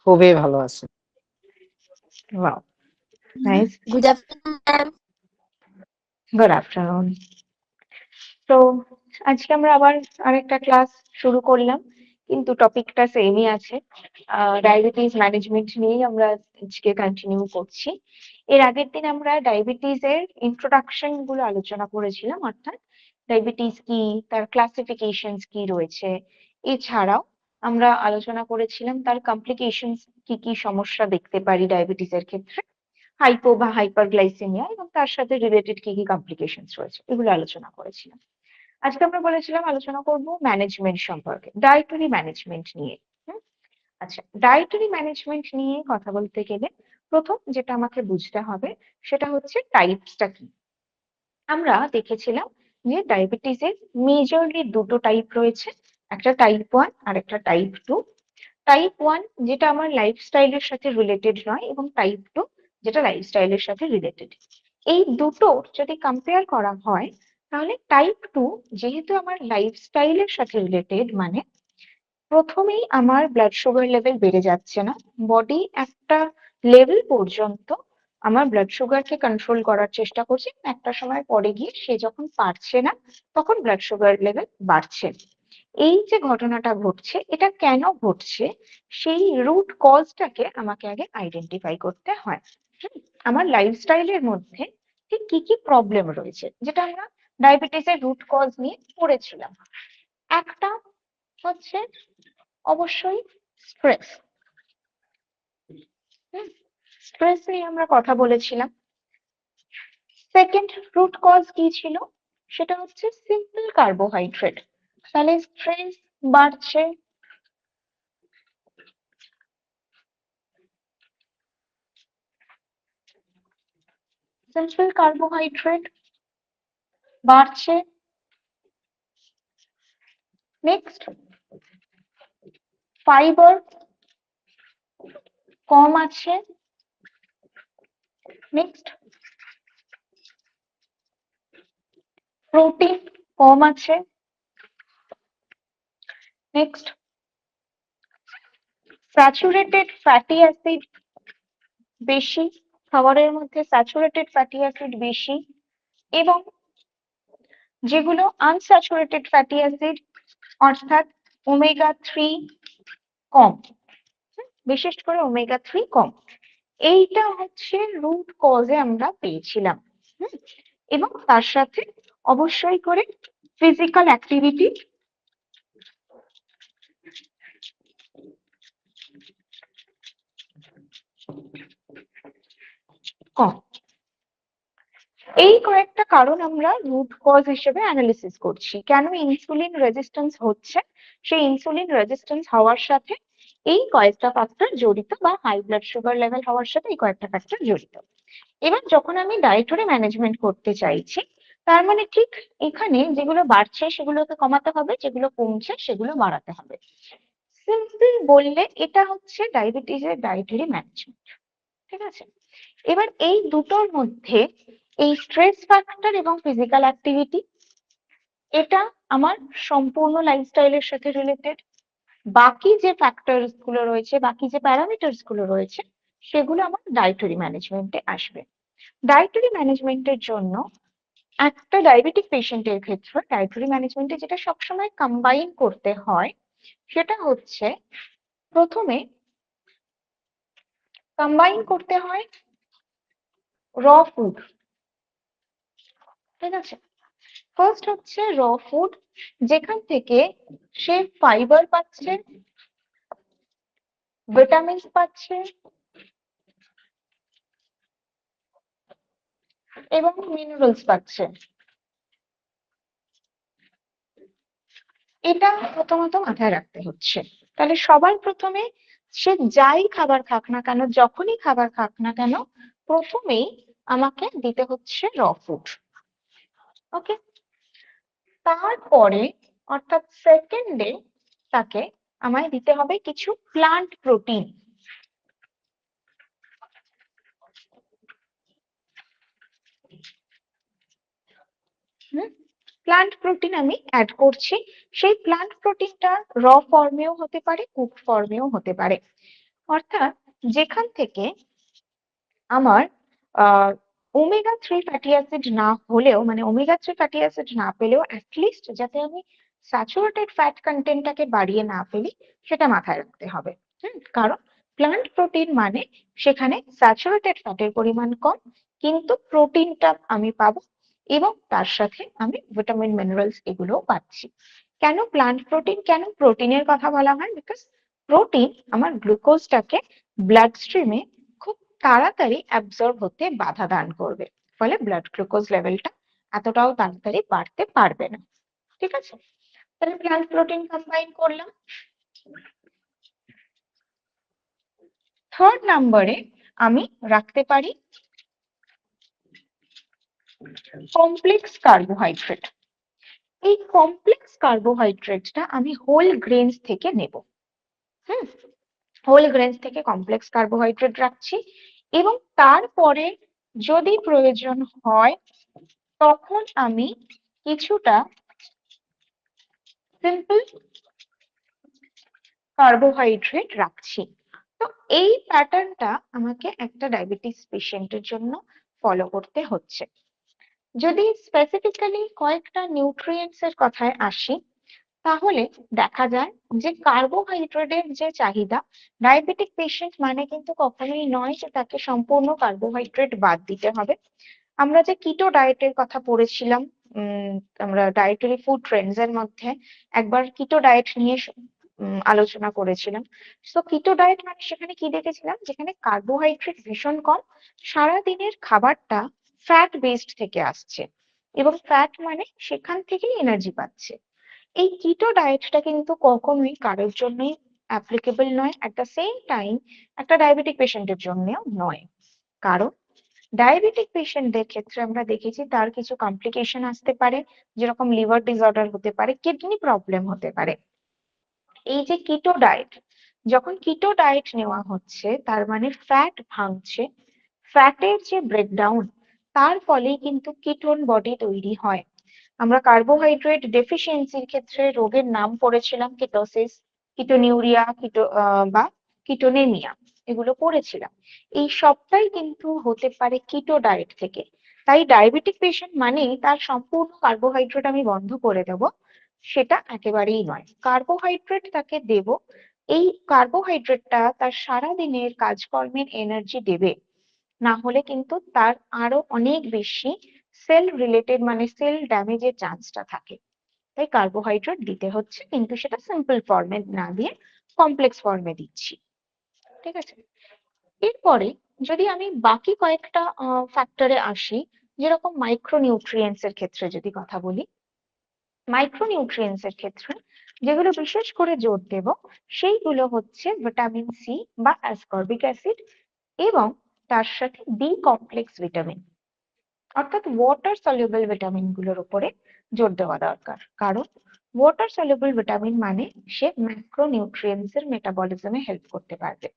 খুবই ভালো আছি। Wow, nice. Good afternoon, ma'am. Good afternoon. তো আজকে আমরা আবার আরেকটা ক্লাস শুরু করলাম, কিন্তু টপিকটা সেমই আছে। ডায়াবেটিস ম্যানেজমেন্ট নিয়েই আমরা আজকে কন্টিনিউ করছি। এর আগের দিন আমরা ডায়াবেটিসের ইন্ট্রোডাকশন গুলো আলোচনা করেছিলাম, অর্থাৎ ডায়াবেটিস কি, তার ক্লাসিফিকেশনস কি রয়েছে। এছাড়াও আমরা আলোচনা করেছিলাম তার কমপ্লিকেশনস, কি কি সমস্যা দেখতে পারি ডায়াবেটিসের ক্ষেত্রে, হাইপো বা হাইপারগ্লাইসেমিয়া এবং তার সাথে রিলেটেড কি কি কমপ্লিকেশনস রয়েছে, এগুলো আলোচনা করেছিলাম। আজকে আমরা বলেছিলাম আলোচনা করব ম্যানেজমেন্ট সম্পর্কে, ডায়েটারি ম্যানেজমেন্ট নিয়ে। হুম? আচ্ছা, ডায়েটারি ম্যানেজমেন্ট নিয়ে কথা বলতে গেলে প্রথম যেটা আমাকে বুঝতে হবে সেটা হচ্ছে টাইপসটা কি। আমরা দেখেছিলাম যে ডায়াবেটিসের মেজরলি দুটো টাইপ রয়েছে, একটা টাইপ 1 আর একটা টাইপ 2। টাইপ 1 যেটা আমার লাইফস্টাইলের সাথে রিলেটেড নয়, এবং টাইপ 2 যেটা লাইফস্টাইলের সাথে রিলেটেড। এই দুটো যদি কম্পেয়ার করা হয়, তাহলে টাইপ 2 যেহেতু আমার লাইফস্টাইলের সাথে রিলেটেড, মানে প্রথমেই আমার ব্লাড সুগার লেভেল বেড়ে যাচ্ছে না, বডি একটা লেভেল পর্যন্ত আমার ব্লাড সুগারকে কন্ট্রোল করার চেষ্টা করছে, একটা সময় পরে গিয়ে সে যখন পারছে না তখন ব্লাড সুগার লেভেল বাড়ছে। এই যে ঘটনাটা ঘটছে, এটা কেন ঘটছে, সেই রুট কজটাকে আমাকে আগে আইডেন্টিফাই করতে হয়। আমার লাইফস্টাইলের মধ্যে ঠিক কি কি প্রবলেম রয়েছে, যেটা আমরা ডায়াবেটিসের রুট কজ নিয়ে পড়েছিলাম। একটা হচ্ছে অবশ্যই স্ট্রেস। স্ট্রেস নিয়ে আমরা কথা বলেছিলাম। সেকেন্ড রুট কজ কি ছিল, সেটা হচ্ছে সিম্পল কার্বোহাইড্রেট। তাহলে স্ট্রেস বাড়ছে, সিম্পল কার্বোহাইড্রেট বাড়ছে। নেক্সট, ফাইবার কম আছে। নেক্সট, প্রোটিন কম আছে। নেক্সট, স্যাচুরেটেড ফ্যাটি অ্যাসিড বেশি, খাবারের মধ্যে স্যাচুরেটেড ফ্যাটি অ্যাসিড বেশি, এবং যেগুলো আনস্যাচুরেটেড ফ্যাটি অ্যাসিড অর্থাৎ ওমেগা 3 কম, বিশেষ করে ওমেগা 3 কম। এইটা হচ্ছে রুট কজে আমরা পেয়েছিলাম। এবং তার সাথে অবশ্যই করে ফিজিক্যাল অ্যাক্টিভিটি কম। এই কয়েকটা কারণ আমরা রুট কজ হিসেবে অ্যানালিসিস করছি। কেন ইনসুলিন রেজিস্ট্যান্স হচ্ছে, সেই ইনসুলিন রেজিস্ট্যান্স হওয়ার সাথে এই কয়েকটা ফ্যাক্টর জড়িত, বা হাই ব্লাড সুগার লেভেল হওয়ার সাথে এই কয়েকটা ফ্যাক্টর জড়িত। এবার যখন আমি ডায়েটরি ম্যানেজমেন্ট করতে চাইছি, তার মানে ঠিক এখানে যেগুলো বাড়ছে সেগুলোকে কমাতে হবে, যেগুলো কমছে সেগুলো বাড়াতে হবে। সিম্পল বললে এটা হচ্ছে ডায়াবেটিসের ডায়েটরি ম্যানেজমেন্ট। ঠিক আছে, এবার এই দুটোর মধ্যে এই স্ট্রেস ফ্যাক্টর এবং ফিজিক্যাল অ্যাক্টিভিটি, এটা আমার সম্পূর্ণ লাইফস্টাইলের সাথে রিলেটেড। বাকি যে ফ্যাক্টরস গুলো রয়েছে, বাকি যে প্যারামিটার্স গুলো রয়েছে, সেগুলো আমার ডায়েটরি ম্যানেজমেন্টে আসবে। ডায়েটরি ম্যানেজমেন্টের জন্য একটা ডায়াবেটিক পেশেন্টের ক্ষেত্রে ডায়েটরি ম্যানেজমেন্টে যেটা সবসময় কম্বাইন করতে হয়, সেটা হচ্ছে প্রথমে কম্বাইন করতে হয় র ফুড। ঠিক আছে, ফার্স্ট হচ্ছে র ফুড, যেখান থেকে সে ফাইবার পাচ্ছে, ভিটামিনস পাচ্ছে এবং মিনারেলস পাচ্ছে। এটা প্রথমত মাথায় রাখতে হচ্ছে। তাহলে সবার প্রথমে সে যাই খাবার খাক না কেন, যখনই খাবার খাক না কেন, প্রথমেই আমাকে দিতে হচ্ছে র ফুড। ওকে, তারপরে অর্থাৎ সেকেন্ডে তাকে আমায় দিতে হবে কিছু প্লান্ট প্রোটিন। প্লান্ট প্রোটিন আমি অ্যাড করছি। সেই প্লান্ট প্রোটিনটা র ফর্মেও হতে পারে, কুক ফর্মেও হতে পারে। অর্থাৎ যেখান থেকে আমার ওমেগা 3 ফ্যাটি অ্যাসিড না হলেও, মানে ওমেগা 3 ফ্যাটি অ্যাসিড না পেলেও অ্যাটলিস্ট যাতে আমি স্যাচুরেটেড ফ্যাট কন্টেন্টটাকে বাড়িয়ে না ফেলি, সেটা মাথায় রাখতে হবে। কারণ প্লান্ট প্রোটিন মানে সেখানে স্যাচুরেটেড ফ্যাটের পরিমাণ কম, কিন্তু প্রোটিনটা আমি পাবো এবং তার সাথে আমি ভিটামিন মিনারেলস এগুলোও পাচ্ছি। কেন প্লান্ট প্রোটিন? কেন প্রোটিনের কথা বলা হয়? বিকজ প্রোটিন আমার গ্লুকোজটাকে ব্লাড স্ট্রিমে খুব তাড়াতাড়ি অ্যাবজর্ব হতে বাধা দান করবে, ফলে ব্লাড গ্লুকোজ লেভেলটা এতটাও তাড়াতাড়ি বাড়তে পারবে না। ঠিক আছে, তাহলে প্লান্ট প্রোটিন কম্বাইন করলাম। থার্ড নম্বরে আমি রাখতে পারি কমপ্লেক্স কার্বোহাইড্রেট। এই কমপ্লেক্স কার্বোহাইড্রেটটা আমি হোল গ্রেনস থেকে নেব। হোল গ্রেনস থেকে কমপ্লেক্স কার্বোহাইড্রেট রাখছি, এবং তারপরে যদি প্রয়োজন হয় তখন আমি কিছুটা সিম্পল কার্বোহাইড্রেট রাখছি। তো এই প্যাটার্নটা আমাকে একটা ডায়াবেটিস পেশেন্টের জন্য ফলো করতে হচ্ছে। যদি স্পেসিফিক্যালি কয়েকটা নিউট্রিয়েন্টস এর কথায় আসি, তাহলে দেখা যায় যে কার্বোহাইড্রেটের যে চাহিদা, ডায়াবেটিক পেশেন্ট মানে কিন্তু কখনোই নয় যে তাকে সম্পূর্ণ কার্বোহাইড্রেট বাদ দিতে হবে। আমরা যে কিটো ডায়েটের কথা পড়েছিলাম, আমরা ডায়েটারি ফুড ট্রেন্ডস এর মধ্যে একবার কিটো ডায়েট নিয়ে আলোচনা করেছিলাম। তো কিটো ডায়েট মানে সেখানে কি দেখেছিলাম, যেখানে কার্বোহাইড্রেট ভীষণ কম, সারা দিনের খাবারটা ফ্যাট বেসড থেকে আসছে, এবং ফ্যাট মানে সেখান থেকেই এনার্জি পাচ্ছে। এই কিটো ডায়েটটা কিন্তু কখনোই কারোর জন্যই অ্যাপ্লিকেবল নয়, অ্যাট দ্য সেম টাইম একটা ডায়াবেটিক পেশেন্টের জন্যও নয়। কারণ ডায়াবেটিক পেশেন্টদের ক্ষেত্রে আমরা দেখেছি তার কিছু কমপ্লিকেশন আসতে পারে, যেরকম লিভার ডিসঅর্ডার হতে পারে, কিডনি প্রবলেম হতে পারে। এই যে কিটো ডায়েট, যখন কিটো ডায়েট নেওয়া হচ্ছে তার মানে ফ্যাট ভাঙছে, ফ্যাটের যে ব্রেকডাউন, তার ফলেই কিন্তু কিটোন বডি তৈরি হয়। আমরা কার্বোহাইড্রেট ডেফিসিয়েন্সির ক্ষেত্রে রোগের নাম পড়েছিলাম কিটোসিস, কিটোনিউরিয়া, বা কিটোনেমিয়া, এগুলো পড়েছিলাম। এই সবটাই কিন্তু হতে পারে কিটো ডায়েট থেকে। তাই ডায়াবেটিক পেশেন্ট মানেই তার সম্পূর্ণ কার্বোহাইড্রেট আমি বন্ধ করে দেব, সেটা একেবারেই নয়। কার্বোহাইড্রেট তাকে দেব, এই কার্বোহাইড্রেটটা তার সারা দিনের কাজকর্মের এনার্জি দেবে, না হলে কিন্তু তার আরো অনেক বেশি সেল রিলেটেড মানে সেল ড্যামেজের চান্সটা থাকে। তাই কার্বোহাইড্রেট দিতে হচ্ছে, কিন্তু সেটা সিম্পল ফর্মে না দিয়ে কমপ্লেক্স ফর্মে দিচ্ছি। ঠিক আছে, এরপরে যদি আমি বাকি কয়েকটা ফ্যাক্টরে আসি, যেরকম মাইক্রোনিউট্রিয়েন্টস এর ক্ষেত্রে যদি কথা বলি, মাইক্রোনিউট্রিয়েন্টস এর ক্ষেত্রে যেগুলো বিশেষ করে জোর দেব সেইগুলো হচ্ছে ভিটামিন সি বা অ্যাসকর্বিক অ্যাসিড, এবং তার সাথে বি কমপ্লেক্স ভিটামিন, অর্থাৎ ওয়াটার সলিউবল ভিটামিন গুলোর উপরে জোর দেওয়া দরকার। কারণ ওয়াটার সলিউবল ভিটামিন মানে সে ম্যাক্রোনিউট্রিয়েন্টস এর মেটাবলিজমে হেল্প করতে পারবে।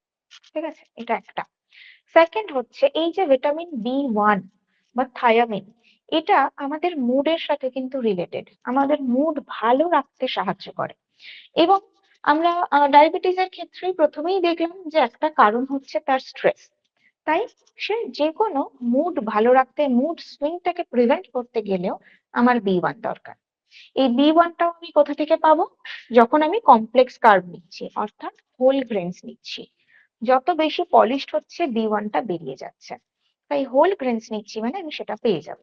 ঠিক আছে, এটা একটা। সেকেন্ড হচ্ছে এই যে ভিটামিন বি 1 বা থায়ামিন, এটা আমাদের মুডের সাথে কিন্তু রিলেটেড, আমাদের মুড ভালো রাখতে সাহায্য করে। এবং আমরা ডায়াবেটিসের ক্ষেত্রে প্রথমেই দেখলাম যে একটা কারণ হচ্ছে তার স্ট্রেস। তাই সে যে কোনো মুড ভালো রাখতে, মুড সুইংটাকে প্রিভেন্ট করতে গেলেও আমার বি 1 দরকার। এই বি 1টাও আমি কোথা থেকে পাবো? যখন আমি কমপ্লেক্স কার্ব নিচ্ছি, অর্থাৎ হোল গ্রেনস নিচ্ছি। যত বেশি পলিশড হচ্ছে বি 1টা বেরিয়ে যাচ্ছে, তাই হোল গ্রেনস নিচ্ছি মানে আমি সেটা পেয়ে যাব।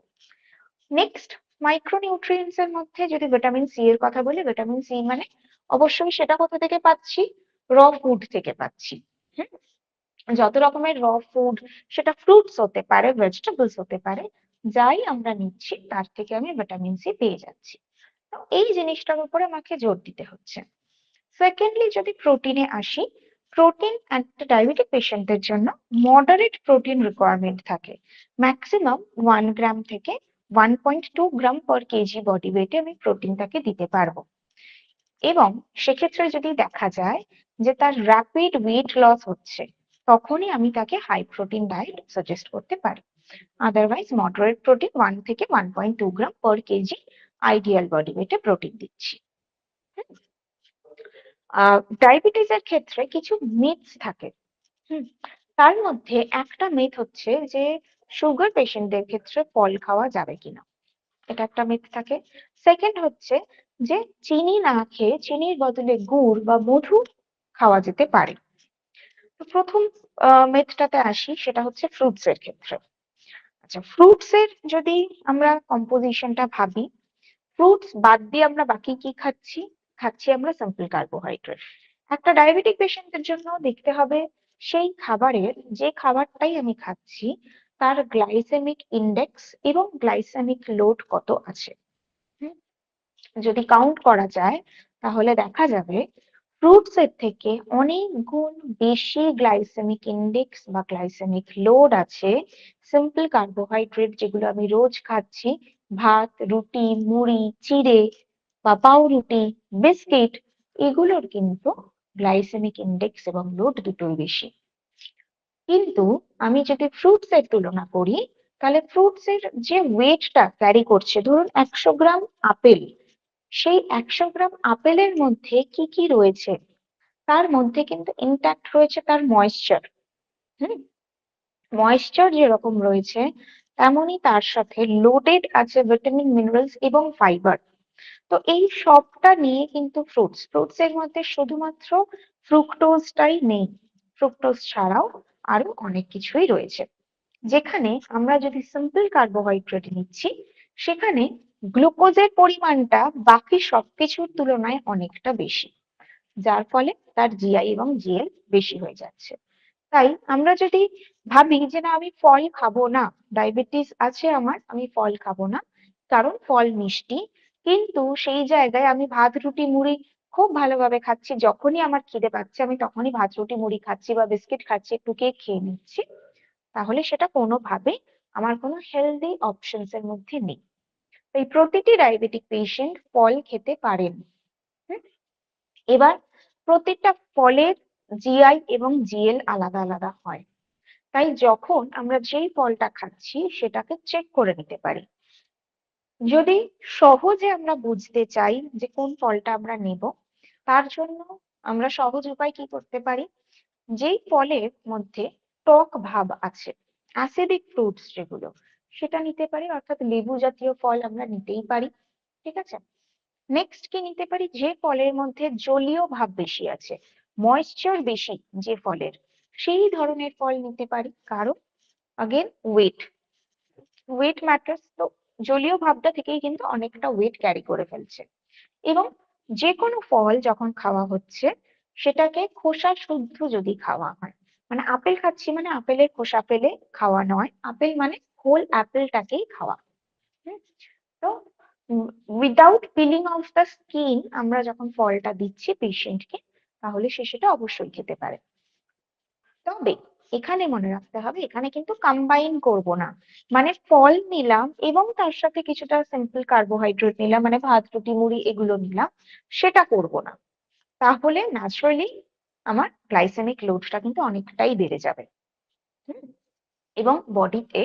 নেক্সট, মাইক্রোনিউট্রিয়েন্টস এর মধ্যে যদি ভিটামিন সি এর কথা বলি, ভিটামিন সি মানে অবশ্যই সেটা কোথা থেকে পাচ্ছি? র ফুড থেকে পাচ্ছি। হুম, যত রকমের র ফুড, সেটা ফ্রুটস হতে পারে, ভেজিটেবলস হতে পারে, যাই আমরা নিচ্ছি তার থেকে আমি ভিটামিন সি পেয়ে যাচ্ছি। তো এই জিনিসটার উপরে আমাকে জোর দিতে হচ্ছে। সেকেন্ডলি যদি প্রোটিনে আসি, প্রোটিন একটা ডায়াবেটিক পেশেন্টের জন্য মডারেট প্রোটিন রিকোয়ারমেন্ট থাকে। ম্যাক্সিমাম 1 গ্রাম থেকে 1.2 গ্রাম পার কেজি বডি ওয়েটে আমি প্রোটিনটাকে দিতে পারবো। এবং সেক্ষেত্রে যদি দেখা যায় যে তার র্যাপিড ওয়েট লস হচ্ছে, তখনই আমি তাকে হাই প্রোটিন ডায়েট সাজেস্ট করতে পারি। আদারওয়াইজ মডারেট প্রোটিন 1 থেকে 1.2 গ্রাম পার কেজি আইডিয়াল বডি ওয়েটে প্রোটিন দিচ্ছি। ডায়াবেটিসের ক্ষেত্রে কিছু মিথস থাকে, হুম, তার মধ্যে একটা মিথ হচ্ছে যে সুগার পেশেন্টদের ক্ষেত্রে ফল খাওয়া যাবে কিনা, এটা একটা মিথ থাকে। সেকেন্ড হচ্ছে যে চিনি না খেয়ে চিনির বদলে গুড় বা মধু খাওয়া যেতে পারে। তো প্রথম মিথটাতে আসি, সেটা হচ্ছে ফ্রুটস এর ক্ষেত্রে। আচ্ছা, ফ্রুটস এর যদি আমরা কম্পোজিশনটা ভাবি, ফ্রুটস বাদ দিয়ে আমরা বাকি কি খাচ্ছি? খাচ্ছি আমরা সিম্পল কার্বোহাইড্রেট। একটা ডায়াবেটিক পেশেন্টের জন্য দেখতে হবে সেই খাবারের, যে খাবারটাই আমি খাচ্ছি তার গ্লাইসেমিক ইন্ডেক্স এবং গ্লাইসেমিক লোড কত আছে। হুম, যদি কাউন্ট করা যায় তাহলে দেখা যাবে ফ্রুটস এর থেকে অনেক গুণ বেশি গ্লাইসেমিক ইন্ডেক্স বা গ্লাইসেমিক লোড আছে সিম্পল কার্বোহাইড্রেট, যেগুলো আমি রোজ খাচ্ছি, ভাত, রুটি, মুড়ি, চিড়ে বা পাউরুটি, বিস্কিট, এগুলোর কিন্তু গ্লাইসেমিক ইন্ডেক্স এবং লোড দুটোই বেশি। কিন্তু আমি যদি ফ্রুটস এর তুলনা করি, তাহলে ফ্রুটস এর যে ওয়েটটা ক্যারি করছে, ধরুন 100 গ্রাম আপেল, সেই 100 গ্রাম আপেলের মধ্যে কি কি রয়েছে? তার মধ্যে কিন্তু ইনট্যাক্ট রয়েছে তার ময়েশ্চার। হুম, ময়েশ্চার যেরকম রয়েছে তেমনই তার সাথে লোডেড আছে ভিটামিন, মিনারেলস এবং ফাইবার। তো এই সবটা নিয়ে কিন্তু ফ্রুটস এর মধ্যে শুধুমাত্র ফ্রুক্টোজটাই নেই, ফ্রুক্টোজ ছাড়াও আরো অনেক কিছুই রয়েছে। যেখানে আমরা যদি সিম্পল কার্বোহাইড্রেট নিচ্ছি, সেখানে গ্লুকোজের পরিমাণটা বাকি সবকিছুর তুলনায় অনেকটা বেশি, যার ফলে তার জিআই এবং জিএল বেশি হয়ে যাচ্ছে। তাই আমরা যদি ভাবি যে না আমি ফল খাবো না, ডায়াবেটিস আছে আমার, আমি ফল খাবো না কারণ ফল মিষ্টি, কিন্তু সেই জায়গায় আমি ভাত রুটি মুড়ি খুব ভালোভাবে খাচ্ছি, যখনই আমার খিদে পাচ্ছে আমি তখনই ভাত রুটি মুড়ি খাচ্ছি বা বিস্কিট খাচ্ছি, একটু কেক খেয়ে নিচ্ছি, তাহলে সেটা কোনোভাবেই আমার কোনো হেলদি অপশনস এর মধ্যে নেই। তাই প্রতিটি ডায়াবেটিক পেশেন্ট ফল খেতে পারেন। হুম, এবার প্রত্যেকটা ফলের জিআই এবং জিএল আলাদা আলাদা হয়। তাই যখন আমরা যেই ফলটা খাচ্ছি সেটাকে চেক করে নিতে পারি। যদি সহজে আমরা বুঝতে চাই যে কোন ফলটা আমরা নেব, তার জন্য আমরা সহজ উপায় কি করতে পারি, যেই ফলের মধ্যে টক ভাব আছে, অ্যাসিডিক ফ্রুটস যেগুলো, সেটা নিতে পারি, অর্থাৎ লেবু জাতীয় ফল আমরা নিতেই পারি। ঠিক আছে, নেক্সট কি নিতে পারি, যে ফলের মধ্যে জলীয় ভাব বেশি আছে, ময়েশ্চার বেশি যে ফলের, সেই ধরনের ফল নিতে পারি। কারণ আগেন ওয়েট ম্যাটার্স, তো জলীয় ভাবটা থেকেই কিন্তু অনেকটা ওয়েট ক্যারি করে ফেলছে। এবং যে কোনো ফল যখন খাওয়া হচ্ছে সেটাকে খোসা শুদ্ধ যদি খাওয়া হয়, মানে আপেল খাচ্ছি মানে আপেলের খোসা ফেলে খাওয়া নয়, আপেল মানে হোল অ্যাপেলটাকেই খাওয়া। হুম, তো without peeling of the skin আমরা যখন ফলটা দিচ্ছি পেশেন্টকে, তাহলে সে সেটা অবশ্যই খেতে পারে। তবে এখানে মনে রাখতে হবে, এখানে কিন্তু কম্বাইন করব না, মানে ফল নিলাম এবং তার সাথে কিছুটা সিম্পল কার্বোহাইড্রেট নিলাম, মানে ভাত রুটি মুড়ি এগুলো নিলাম, সেটা করব না। তাহলে ন্যাচারালি আমার গ্লাইসেমিক লোডটা কিন্তু অনেকটাই বেড়ে যাবে। হুম, এবং বডিতে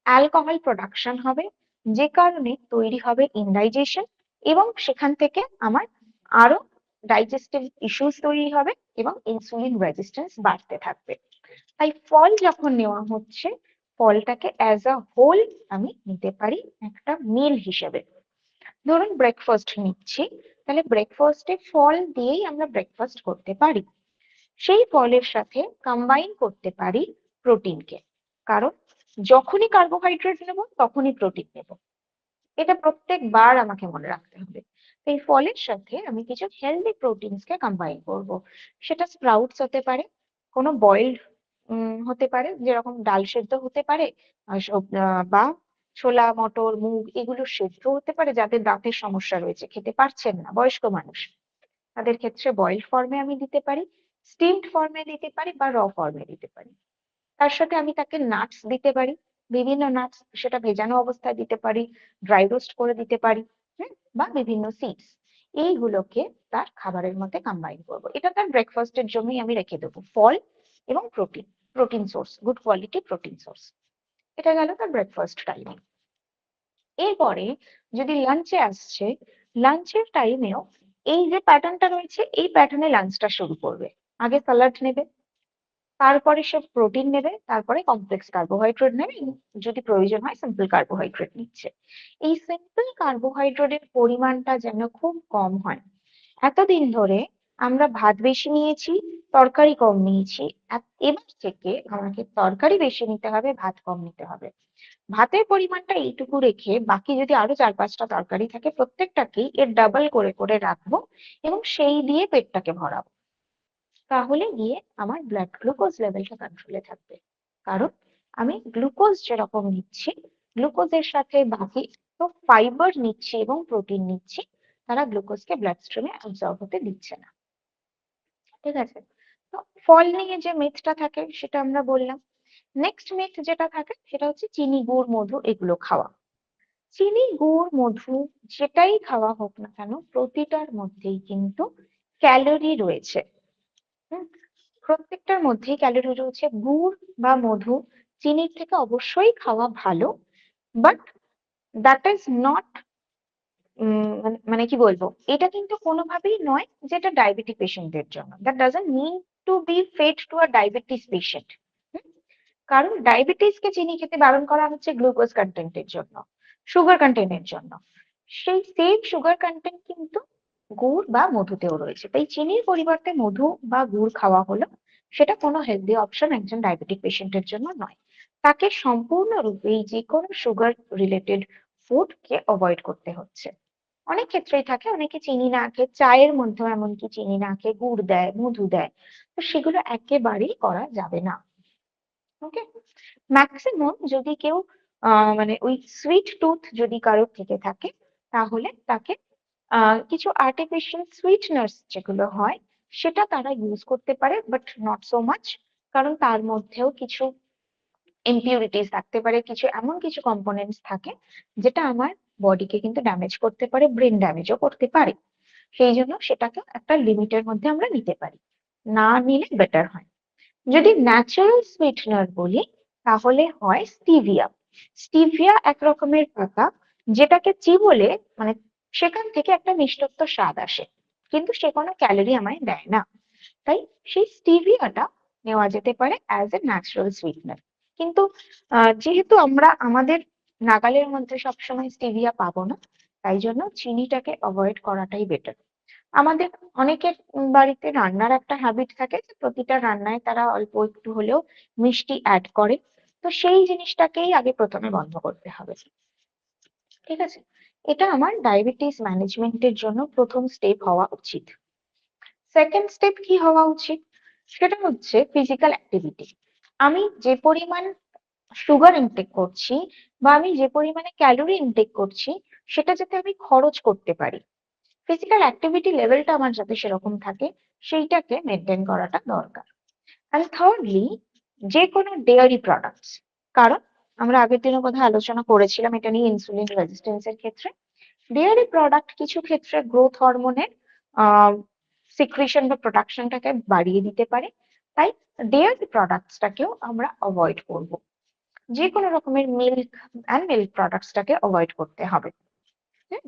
অ্যালকোহল প্রোডাকশন হবে, যে কারণে তৈরি হবে ইনডাইজেশন, এবং সেখান থেকে আমার আরো ডাইজেস্টিভ ইস্যুস তৈরি হবে এবং ইনসুলিন রেজিস্ট্যান্স বাড়তে থাকবে। তাই ফল যখন নেওয়া হচ্ছে, ফলটাকে অ্যাজ আ হোল আমি নিতে পারি একটা মিল হিসেবে। ধরুন ব্রেকফাস্ট নিচ্ছি, তাহলে ব্রেকফাস্টে ফল দিয়েই আমরা ব্রেকফাস্ট করতে পারি। সেই ফলের সাথে কম্বাইন করতে পারি প্রোটিনকে, কারণ যখনই কার্বোহাইড্রেট নেব তখনই প্রোটিন নেব, এটা প্রত্যেকবার আমাকে মনে রাখতে হবে। তো এই ফলের সাথে আমি কিছু হেলদি প্রোটিনসকে কম্বাইন করব। সেটা স্প্রাউটস হতে পারে, কোনো বয়েলড হতে পারে, যেরকম ডাল সেদ্ধ হতে পারে, বা ছোলা মটর মুগ এগুলো সেদ্ধ হতে পারে, যাদের দাঁতের সমস্যা রয়েছে খেতে পারছেন না, বয়স্ক মানুষ, তাদের ক্ষেত্রে বয়েলড ফর্মে আমি দিতে পারি, স্টিমড ফর্মে দিতে পারি বা র ফর্মে দিতে পারি। তার সাথে আমি তাকে নাটস দিতে পারি, বিভিন্ন নাটস, সেটা ভেজানো অবস্থায় দিতে পারি, ড্রাই রোস্ট করে দিতে পারি, বা বিভিন্ন সিডস, এইগুলোকে তার খাবারের মধ্যে কম্বাইন করবো। এটা তার ব্রেকফাস্টের জন্যই আমি রেখে দেবো, ফল এবং protein, protein source, good quality protein source. এটা গেল তার ব্রেকফাস্ট টাইমে। এরপরে যদি লাঞ্চে আসছে, লাঞ্চের টাইমেও এই যে প্যাটার্নটা রয়েছে, এই প্যাটার্নে লাঞ্চটা শুরু করবে। আগে স্যালাড নেবে, তারপরে সে প্রোটিন নেবে, তারপরে কমপ্লেক্স কার্বোহাইড্রেট নেবে, যদি প্রয়োজন হয় সিম্পল কার্বোহাইড্রেট নিচ্ছে। এই সিম্পল কার্বোহাইড্রেটের পরিমাণটা যেন খুব কম হয়। এতদিন ধরে আমরা ভাত বেশি নিয়েছি, তরকারি কম নিয়েছি, এবার থেকে আমাকে তরকারি বেশি নিতে হবে, ভাত কম নিতে হবে। ভাতের পরিমাণটা এইটুকু রেখে বাকি যদি আরো 4-5টা তরকারি থাকে প্রত্যেকটাকেই এর ডাবল করে করে রাখবো এবং সেই দিয়ে পেটটাকে ভরাবো। তাহলে গিয়ে আমার ব্লাড গ্লুকোজ লেভেলটা কন্ট্রোলে থাকবে। কারণ আমি গ্লুকোজ যেরকম নিচ্ছি, গ্লুকোজের সাথে বাকি তো ফাইবার নিচ্ছি এবং প্রোটিন নিচ্ছি, তারা গ্লুকোজকে ব্লাড স্ট্রিমে অ্যাবজর্ব হতে দিচ্ছে না। ঠিক আছে? তো ফল নিয়ে যে মিথটা থাকে সেটা আমরা বললাম। নেক্সট মিথ যেটা থাকে সেটা হচ্ছে চিনি, গুড়, মধু এগুলো খাওয়া। চিনি, গুড়, মধু যেটাই খাওয়া হোক না কেন প্রতিটার মধ্যেই কিন্তু ক্যালোরি রয়েছে। হুম, প্রত্যেকটার মধ্যেই ক্যালোরি রয়েছে। গুড় বা মধু চিনির থেকে অবশ্যই খাওয়া ভালো, বাট দ্যাট ইজ নট, মানে কি বলবো, এটা কিন্তু কোনোভাবেই নয় যেটা ডায়াবেটিক পেশেন্টের জন্য। That doesn't mean to be fed to a diabetes patient. কারণ ডায়াবেটিসকে চিনি খেতে বারণ করা হচ্ছে গ্লুকোজ কন্টেন্টের জন্য, সুগার কন্টেন্টের জন্য। সেই সেম সুগার কন্টেন্ট কিন্তু গুড় বা মধুতেও রয়েছে। তাই চিনির পরিবর্তে মধু বা গুড় খাওয়া হলো, সেটা কোনো হেলদি অপশন একজন ডায়াবেটিক পেশেন্টের জন্য নয়। তাকে সম্পূর্ণরূপে এই যে কোনো সুগার রিলেটেড ফুড কে অ্যাভয়েড করতে হচ্ছে। অনেক ক্ষেত্রেই থাকে অনেকে চিনি না খেয়ে চায়ের মধ্যেও এমনকি চিনি না খেয়ে গুড় দেয়, মধু দেয়। তো সেগুলো একেবারেই করা যাবে না। ওকে, ম্যাক্সিমাম যদি কেউ মানে ওই সুইট টুথ যদি কারোর থেকে থাকে, তাহলে তাকে কিছু আর্টিফিশিয়াল সুইটনার্স যেগুলো হয় সেটা তারা ইউজ করতে পারে, বাট নট সো মাচ। কারণ তার মধ্যেও কিছু ইমপিউরিটিস থাকতে পারে, কিছু এমন কিছু কম্পোনেন্টস থাকে যেটা আমার বডিকে কিন্তু ড্যামেজ করতে পারে, ব্রেন ড্যামেজও করতে পারে। সেই জন্য সেটাকে একটা লিমিটের মধ্যে আমরা নিতে পারি, না নিলে বেটার হয়। যদি ন্যাচারাল সুইটনার বলি তাহলে হয় স্টিভিয়া। স্টিভিয়া এক রকমের পাতা, যেটাকে চিবোলে মানে সেখান থেকে একটা মিষ্টত্ব স্বাদ আসে, কিন্তু সে কোনো ক্যালোরি আমায় দেয় না। তাই সেই স্টিভিয়াটা নেওয়া যেতে পারে অ্যাজ এ ন্যাচারাল সুইটনার। কিন্তু যেহেতু আমরা আমাদের নাগালের মধ্যে সবসময় স্টিভিয়া পাবো না, তাই জন্য চিনিটাকে অ্যাভয়েড করাটাই বেটার। আমাদের অনেকের বাড়িতে রান্নার একটা হ্যাবিট থাকে যে প্রতিটা রান্নায় তারা অল্প একটু হলেও মিষ্টি অ্যাড করে। তো সেই জিনিসটাকেই আগে প্রথমে বন্ধ করতে হবে। ঠিক আছে? এটা আমার ডায়াবেটিস ম্যানেজমেন্টের জন্য প্রথম স্টেপ হওয়া উচিত। সেকেন্ড স্টেপ কি হওয়া উচিত? সেটা হচ্ছে ফিজিক্যাল অ্যাক্টিভিটি। আমি যে পরিমাণ সুগার ইনটেক করছি বা আমি যে পরিমাণে ক্যালোরি ইনটেক করছি, সেটা যাতে আমি খরচ করতে পারি, ফিজিক্যাল অ্যাক্টিভিটি লেভেলটা আমার যাতে সেরকম থাকে, সেইটাকে মেনটেন করাটা দরকার। অ্যান্ড থার্ডলি, যে কোনো ডেয়ারি প্রোডাক্টস। কারণ আমরা আগের দিনও বোধহয় আলোচনা করেছিলাম এটা নিয়ে, ইনসুলিন রেজিস্ট্যান্সের ক্ষেত্রে ডেয়ারি প্রোডাক্ট কিছু ক্ষেত্রে গ্রোথ হরমোনের সিক্রিশন বা প্রোডাকশনটাকে বাড়িয়ে দিতে পারে। তাই ডেয়ারি প্রোডাক্টসটাকেও আমরা অ্যাভয়েড করব। যে কোনো রকমের মিল্ক অ্যান্ড মিল্ক প্রোডাক্টসটাকে অ্যাভয়েড করতে হবে। হুম,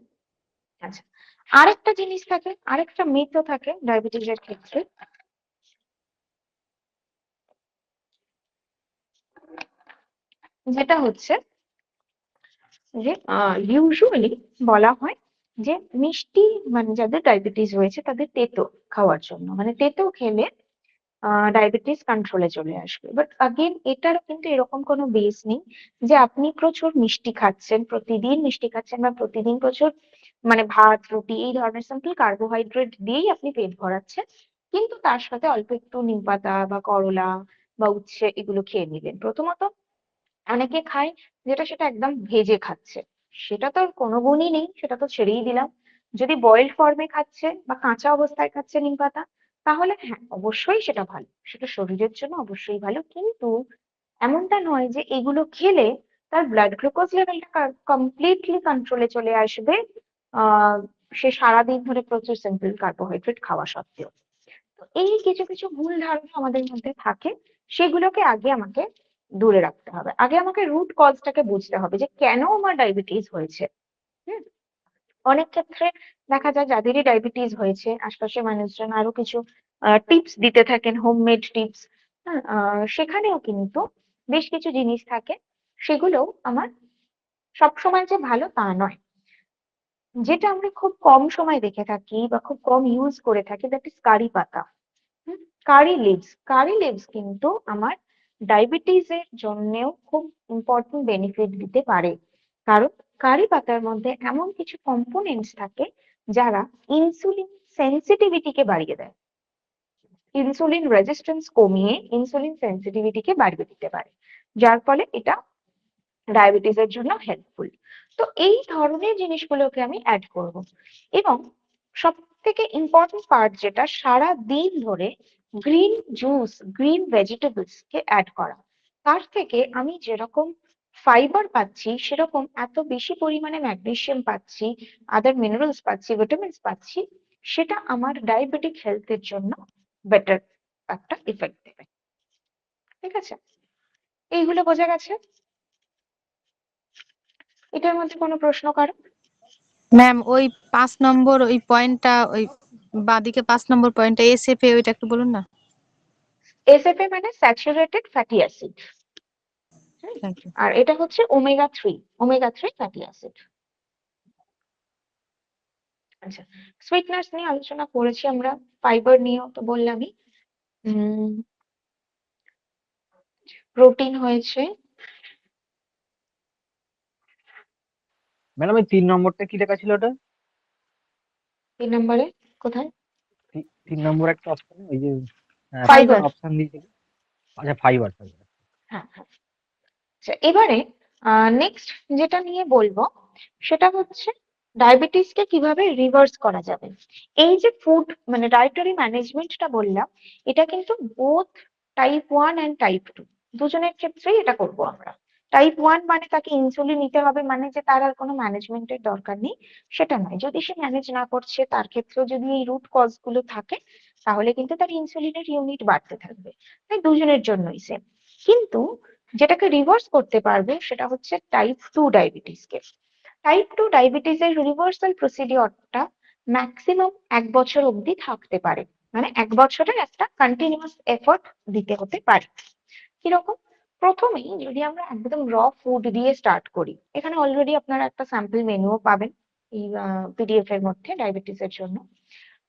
আচ্ছা, আরেকটা জিনিস থাকে, আরেকটা মিথও থাকে ডায়াবেটিসের ক্ষেত্রে, যেটা হচ্ছে যে ইউজুয়ালি বলা হয় যে মিষ্টি, মানে যাদের ডায়াবেটিস রয়েছে তাদের তেতো খাওয়ার জন্য, মানে তেতো খেলে ডায়াবেটিস কন্ট্রোলে চলে আসবে। বাট আগেন এটার কিন্তু এরকম কোনো বেস নেই যে আপনি প্রচুর মিষ্টি খাচ্ছেন, প্রতিদিন মিষ্টি খাচ্ছেন বা প্রতিদিন প্রচুর মানে ভাত, রুটি এই ধরনের সিম্পল কার্বোহাইড্রেট দিয়েই আপনি পেট ভরাচ্ছেন, কিন্তু তার সাথে অল্প একটু নিমপাতা বা করলা বা উচ্ছে এগুলো খেয়ে নিলেন। প্রথমত অনেকে খায় যেটা সেটা একদম ভেজে খাচ্ছে, সেটা তো আর কোনো গুণই নেই, সেটা তো ছেড়েই দিলাম। যদি বয়েলড ফর্মে খাচ্ছে বা কাঁচা অবস্থায় খাচ্ছে নিম পাতা, তাহলে হ্যাঁ অবশ্যই সেটা ভালো, সেটা শরীরের জন্য অবশ্যই ভালো। কিন্তু এমনটা নয় যে এগুলো খেলে তার ব্লাড গ্লুকোজ লেভেলটা কমপ্লিটলি কন্ট্রোলে চলে আসবে, আহ সে সারাদিন ধরে প্রচুর সিম্পল কার্বোহাইড্রেট খাওয়া সত্ত্বেও। তো এই কিছু কিছু ভুল ধারণা আমাদের মধ্যে থাকে, সেগুলোকে আগে আমাকে দূরে রাখতে হবে। আগে আমাকে রুট কজটাকে বুঝতে হবে যে কেন আমার ডায়াবেটিস হয়েছে। হুম, অনেক ক্ষেত্রে দেখা যায় যাদেরই ডায়াবেটিস হয়েছে আশপাশের মানুষজন আরো কিছু টিপস দিতে থাকেন, হোমমেড টিপস। হ্যাঁ, সেখানেও কিন্তু বেশ কিছু জিনিস থাকে, সেগুলোও আমার সবসময় যে ভালো তা নয়। যেটা আমরা খুব কম সময় দেখে থাকি বা খুব কম ইউজ করে থাকি, দ্যাট ইজ কারি পাতা। কারি লিভস কিন্তু আমার ডায়াবেটিস এর জন্যেও খুব ইম্পর্টেন্ট বেনিফিট দিতে পারে। কারণ কারি পাতার মধ্যে এমন কিছু কম্পোনেন্টস থাকে যারা ইনসুলিন সেন্সিটিভিটিকে বাড়িয়ে দেয়, ইনসুলিন রেজিস্ট্যান্স কমিয়ে ইনসুলিন সেন্সিটিভিটিকে বাড়িয়ে দিতে পারে, যার ফলে এটা ডায়াবেটিস এর জন্য হেল্পফুল। তো এই ধরনের জিনিসগুলোকে আমি অ্যাড করব। এবং সব থেকে ইম্পর্টেন্ট পার্ট যেটা, সারা দিন ধরে গ্রিন জুস, গ্রিন ভেজিটেবলস কে অ্যাড করা। তার থেকে আমি যেরকম ফাইবার পাচ্ছি, সেরকম এত বেশি পরিমাণে ম্যাগনেসিয়াম পাচ্ছি, আদার মিনারেলস পাচ্ছি, ভিটামিনস পাচ্ছি, সেটা আমার ডায়াবেটিক হেলথের জন্য বেটার একটা ইফেক্ট দেবে। ঠিক আছে, এইগুলো বোঝা গেছে? এটার মধ্যে কোনো প্রশ্ন কারো? ম্যাম ওই 5 নম্বর ওই পয়েন্টটা, ওই বাদিকে 5 নম্বর পয়েন্টটা এসএফএ, ওইটা একটু বলুন না। এসএফএ মানে saturated fatty acid, thank you. আর এটা হচ্ছে ওমেগা 3 ফ্যাটি অ্যাসিড। আচ্ছা, সুইটনার্স নিয়ে আলোচনা করেছি আমরা, ফাইবার নিয়েও তো বললামই। প্রোটিন হয়েছে ম্যাডাম, ওই 3 নম্বরটা কি লেখা ছিল ওটা? 3 নম্বরে। কোথায়? 3 নম্বর একটা অপশন, ওই যে ফাইবার। অপশন দিয়েছিল। আচ্ছা, ফাইবার ফাইবার। হ্যাঁ হ্যাঁ। আচ্ছা, এবারে নেক্সট যেটা নিয়ে বলবো সেটা হচ্ছে ডায়াবেটিসকে কিভাবে রিভার্স করা যাবে। এই যে ফুড মানে ডায়েটারি ম্যানেজমেন্টটা বললাম, এটা কিন্তু বোথ টাইপ 1 এন্ড টাইপ 2 দুজনের ক্ষেত্রেই এটা করব আমরা। টাইপ 1 মানে তাকে ইনসুলিন নিতে হবে, মানে যে তার আর কোনো ম্যানেজমেন্টের দরকার নেই, সেটা নয়। যদি সে ম্যানেজ না করছে, তার ক্ষেত্রেও যদি এই রুট কজ গুলো থাকে, তাহলে কিন্তু তার ইনসুলিনের ইউনিট বাড়তে থাকবে। তাই দুজনের জন্যই সেম। কিন্তু যেটাকে রিভার্স করতে পারবে সেটা হচ্ছে টাইপ 2 ডায়াবেটিসকে। টাইপ 2 ডায়াবেটিসের রিভার্সাল প্রসিডিওরটা ম্যাক্সিমাম 1 বছর অবধি থাকতে পারে, মানে 1 বছরের একটা কন্টিনিউয়াস এফোর্ট দিতে হতে পারে। কিরকম? প্রথমেই যদি আমরা একদম র ফুড দিয়ে স্টার্ট করি, এখানে অলরেডি আপনারা একটা স্যাম্পল মেনুও পাবেন এই পিডিএফ এর মধ্যে ডায়াবেটিসের জন্য।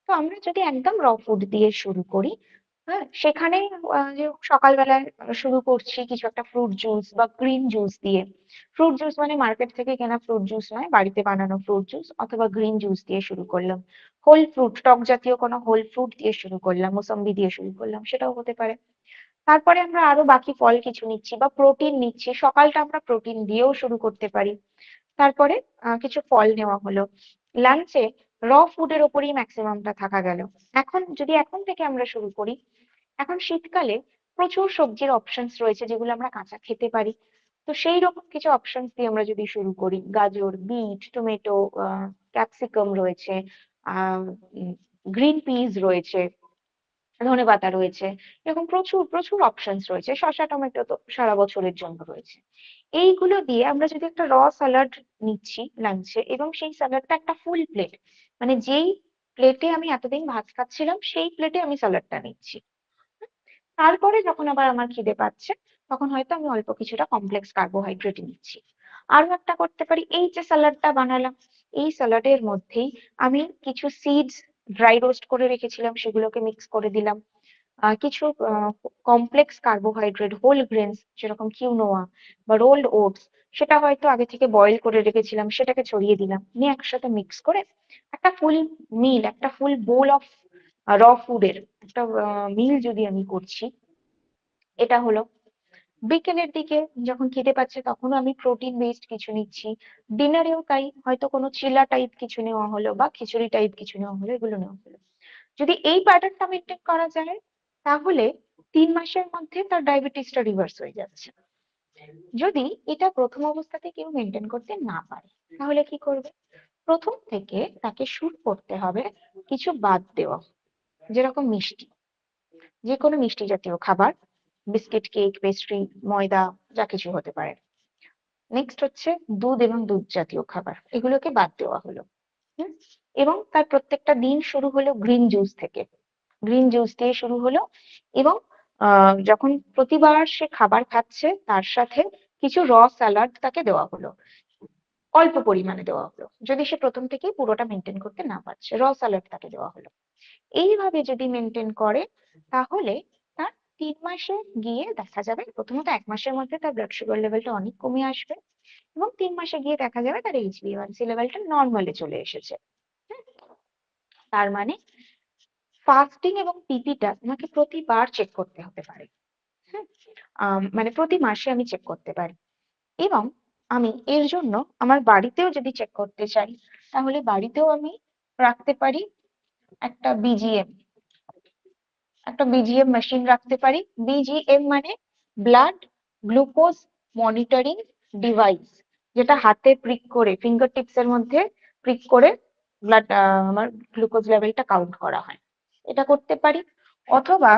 তো আমরা যদি একদম র ফুড দিয়ে শুরু করি, হ্যাঁ, সেখানে যে সকালবেলায় শুরু করছি কিছু একটা ফ্রুট জুস বা গ্রিন জুস দিয়ে। ফ্রুট জুস মানে মার্কেট থেকে কেনা ফ্রুট জুস নয়, বাড়িতে বানানো ফ্রুট জুস অথবা গ্রিন জুস দিয়ে শুরু করলাম। হোল ফ্রুট, টক জাতীয় কোনো হোল ফ্রুট দিয়ে শুরু করলাম, মোসম্বি দিয়ে শুরু করলাম, সেটাও হতে পারে। তারপরে আমরা আরো বাকি ফল কিছু নিচ্ছি বা প্রোটিন নিচ্ছি, সকালটা আমরা প্রোটিন দিয়েও শুরু করতে পারি। তারপরে কিছু ফল নেওয়া হলো। লাঞ্চে র ফুডের ওপরই ম্যাক্সিমামটা থাকা গেল। এখন থেকে আমরা শুরু করি, এখন শীতকালে প্রচুর সবজির অপশনস রয়েছে যেগুলো আমরা কাঁচা খেতে পারি। তো সেই রকম কিছু অপশনস দিয়ে আমরা যদি শুরু করি, গাজর, বিট, টমেটো, ক্যাপসিকাম রয়েছে, আহ গ্রিন পিস রয়েছে, ধনেপাতা রয়েছে, এরকম প্রচুর প্রচুর অপশনস রয়েছে। শসা, টমেটো তো সারা বছরের জন্য রয়েছে। এইগুলো দিয়ে আমরা যদি একটা স্যালাড নিচ্ছি লাঞ্চে, এবং সেই স্যালাডটা একটা ফুল প্লেট, মানে যেই প্লেটে আমি এতদিন ভাত খাচ্ছিলাম সেই প্লেটে আমি স্যালাডটা নিচ্ছি। তারপরে যখন আবার আমার খিদে পাচ্ছে, তখন হয়তো আমি অল্প কিছুটা কমপ্লেক্স কার্বোহাইড্রেট নিচ্ছি। আরো একটা করতে পারি, এই যে স্যালাডটা বানালাম, এই স্যালাডের মধ্যেই আমি কিছু সিডস ড্রাই রোস্ট করে রেখেছিলাম, সেগুলোকে মিক্স করে দিলাম। কিছু কমপ্লেক্স কার্বোহাইড্রেট, হোল গ্রেনস যেরকম কিউনোয়া বা রোলড ওটস, সেটা হয়তো আগে থেকে বয়েল করে রেখেছিলাম, সেটাকে ছড়িয়ে দিলাম, নিয়ে একসাথে মিক্স করে একটা ফুল মিল, একটা ফুল বোল অফ র ফুডের একটা মিল যদি আমি করছি, এটা হলো। বিকেলের দিকে যখন খিদে পাচ্ছে, তখনও আমি প্রোটিন বেসড কিছু নিচ্ছি। ডিনারেও তাই, হয়তো কোনো চিলা টাইপ কিছু নেওয়া হলো বা খিচুড়ি টাইপ কিছু নেওয়া হলো, এগুলো নেওয়া হলো। যদি এই প্যাটার্নটা মেনটেন করা যায়, তাহলে 3 মাসের মধ্যে তার ডায়াবেটিসটা রিভার্স হয়ে যাচ্ছে। যদি এটা প্রথম অবস্থাতে কেউ মেনটেন করতে না পারে, তাহলে কি করবে? প্রথম থেকে তাকে শুরু করতে হবে কিছু বাদ দেওয়া, যেরকম মিষ্টি, যে কোনো মিষ্টি জাতীয় খাবার, বিস্কিট, কেক, পেস্ট্রি, ময়দা, যা কিছু হতে পারে। নেক্সট হচ্ছে দুধ এবং দুধ জাতীয় খাবার, এগুলোকে বাদ দেওয়া হলো। হুম? এবং তার প্রত্যেকটা দিন শুরু হলো গ্রিন জুস থেকে, গ্রিন জুস দিয়ে শুরু হলো। এবং যখন প্রতিবার সে খাবার খাচ্ছে তার সাথে কিছু স্যালাড তাকে দেওয়া হলো, অল্প পরিমাণে দেওয়া হলো, যদি সে প্রথম থেকেই পুরোটা মেনটেন করতে না পারছে, স্যালাড তাকে দেওয়া হলো। এইভাবে যদি মেনটেন করে তাহলে তার 3 মাসে গিয়ে দেখা যাবে, প্রথমত 1 মাসের মধ্যে তার ব্লাড সুগার লেভেলটা অনেক কমে আসবে, এবং 3 মাসে গিয়ে দেখা যাবে তার HbA1c লেভেলটা নর্মালে চলে এসেছে। হুম? তার মানে ফাস্টিং এবং পিপিটা তোমাকে প্রতিবার চেক করতে হতে পারে। হুম? মানে প্রতি মাসে আমি চেক করতে পারি, এবং আমি এর জন্য আমার বাড়িতেও যদি চেক করতে চাই তাহলে বাড়িতেও আমি রাখতে পারি একটা বিজিএম মেশিন রাখতে পারি। বিজিএম মানে ব্লাড গ্লুকোজ মনিটরিং ডিভাইস, যেটা হাতে প্রিক করে, ফিঙ্গার টিপস এর মধ্যে প্রিক করে ব্লাড আমার গ্লুকোজ লেভেলটা কাউন্ট করা হয়, এটা করতে পারি। অথবা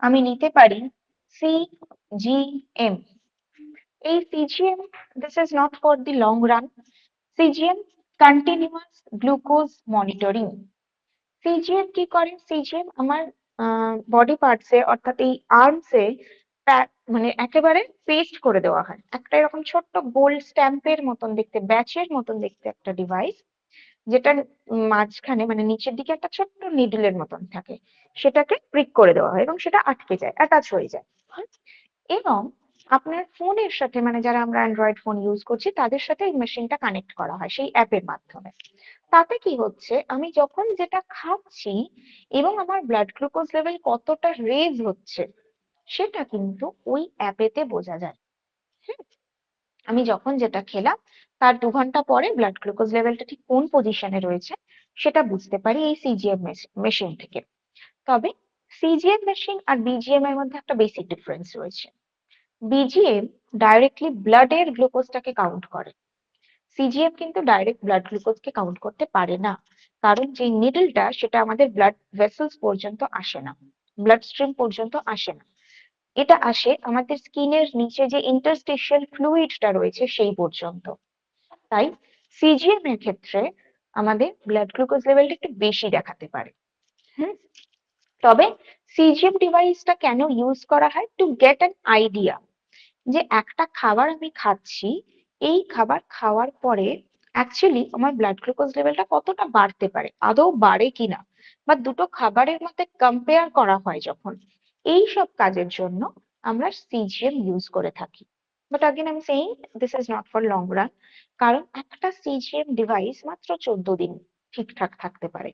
আমি নিতে পারি সিজিএম। এই CGM, this is not for the long run, CGM continuous glucose monitoring. CGM কি করে? সিজিএম আমার বডি পার্টসে, অর্থাৎ এই আর্মসে মানে একেবারে পেস্ট করে দেওয়া হয়, একটা এরকম ছোট্ট গোল স্ট্যাম্পের মতন দেখতে, ব্যাচের মতন দেখতে একটা ডিভাইস, যেটা মাঝখানে মানে নিচের দিকে একটা ছোট্ট নিডলের মতন থাকে, সেটাকে প্রিক করে দেওয়া হয় এবং সেটা আটকে যায়, অ্যাটাচ হয়ে যায়। এবং আপনার ফোনের সাথে, মানে যারা আমরা অ্যান্ড্রয়েড ফোন ইউজ করছি তাদের সাথে এই মেশিনটা কানেক্ট করা হয় সেই অ্যাপের মাধ্যমে। তাতে কি হচ্ছে, আমি যখন যেটা খাচ্ছি এবং আমার ব্লাড গ্লুকোজ লেভেল কতটা রেজ হচ্ছে সেটা কিন্তু ওই অ্যাপেতে বোঝা যায়। হুম? আমি যখন যেটা খেলাম তার 2 ঘন্টা পরে ব্লাড গ্লুকোজ লেভেলটা ঠিক কোন পজিশনে রয়েছে সেটা বুঝতে পারি এই সিজিএম মেশিন থেকে। তবে সিজিএম মেশিন আর বিজিএম এর মধ্যে একটা বেসিক ডিফারেন্স রয়েছে। বিজিএম ডাইরেক্টলি ব্লাডের গ্লুকোজটাকে কাউন্ট করে, সিজিএম কিন্তু ডাইরেক্ট ব্লাড গ্লুকোজকে কাউন্ট করতে পারে না, কারণ যে নিডলটা সেটা আমাদের ব্লাড ভেসেলস পর্যন্ত আসে না, ব্লাড স্ট্রিম পর্যন্ত আসে না, এটা আসে আমাদের স্কিনের নিচে যে ইন্টারস্টিশিয়াল ফ্লুইডটা রয়েছে সেই পর্যন্ত। তাই সিজিএম এর ক্ষেত্রে আমাদের ব্লাড গ্লুকোজ লেভেলটা একটু বেশি দেখাতে পারে। হুম? তবে সিজিএম ডিভাইসটা কেন ইউজ করা হয়? টু গেট অ্যান আইডিয়া যে একটা খাবার আমি খাচ্ছি, এই খাবার খাওয়ার পরে অ্যাকচুয়ালি আমার ব্লাড গ্লুকোজ লেভেলটা কতটা বাড়তে পারে, আদৌ বাড়ে কিনা, বা দুটো খাবারের মধ্যে কম্পেয়ার করা হয় যখন, এই সব কাজের জন্য আমরা সিজিএম ইউজ করে থাকি। But again I am saying this is not for long run, কারণ একটা সিজিএম ডিভাইস মাত্র 14 দিন ঠিকঠাক থাকতে পারে,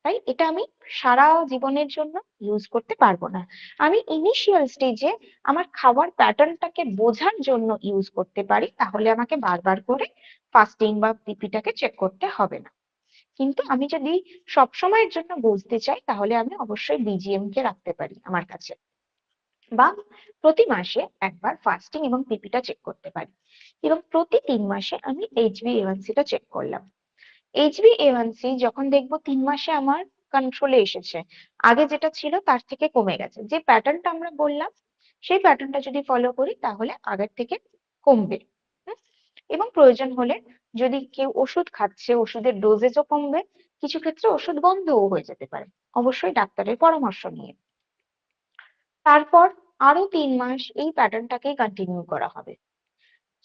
তাই এটা আমি সারা জীবনের জন্য ইউজ করতে পারবো না। আমি ইনিশিয়াল স্টেজে আমার খাবার প্যাটার্নটাকে বোঝার জন্য ইউজ করতে পারি, তাহলে আমাকে বারবার করে ফাস্টিং বা পিপিটাকে চেক করতে হবে না। কিন্তু আমি যদি সবসময়ের জন্য বুঝতে চাই তাহলে আমি অবশ্যই বিজিএম কে রাখতে পারি আমার কাছে, বা প্রতি মাসে একবার ফাস্টিং এবং পিপিটা চেক করতে পারি, এবং প্রতি 3 মাসে আমি HbA1c টা চেক করলাম। HbA1c যখন দেখবো 3 মাসে আমার কন্ট্রোলে এসেছে, আগে যেটা ছিল তার থেকে কমে গেছে, যে প্যাটার্নটা আমরা বললাম সেই প্যাটার্নটা যদি ফলো করি তাহলে আগের থেকে কমবে। হুম? এবং প্রয়োজন হলে যদি কেউ ওষুধ খাচ্ছে, ওষুধের ডোজেজও কমবে, কিছু ক্ষেত্রে ওষুধ বন্ধও হয়ে যেতে পারে, অবশ্যই ডাক্তারের পরামর্শ নিয়ে। তারপর আরো 3 মাস এই প্যাটার্নটাকেই কন্টিনিউ করা হবে।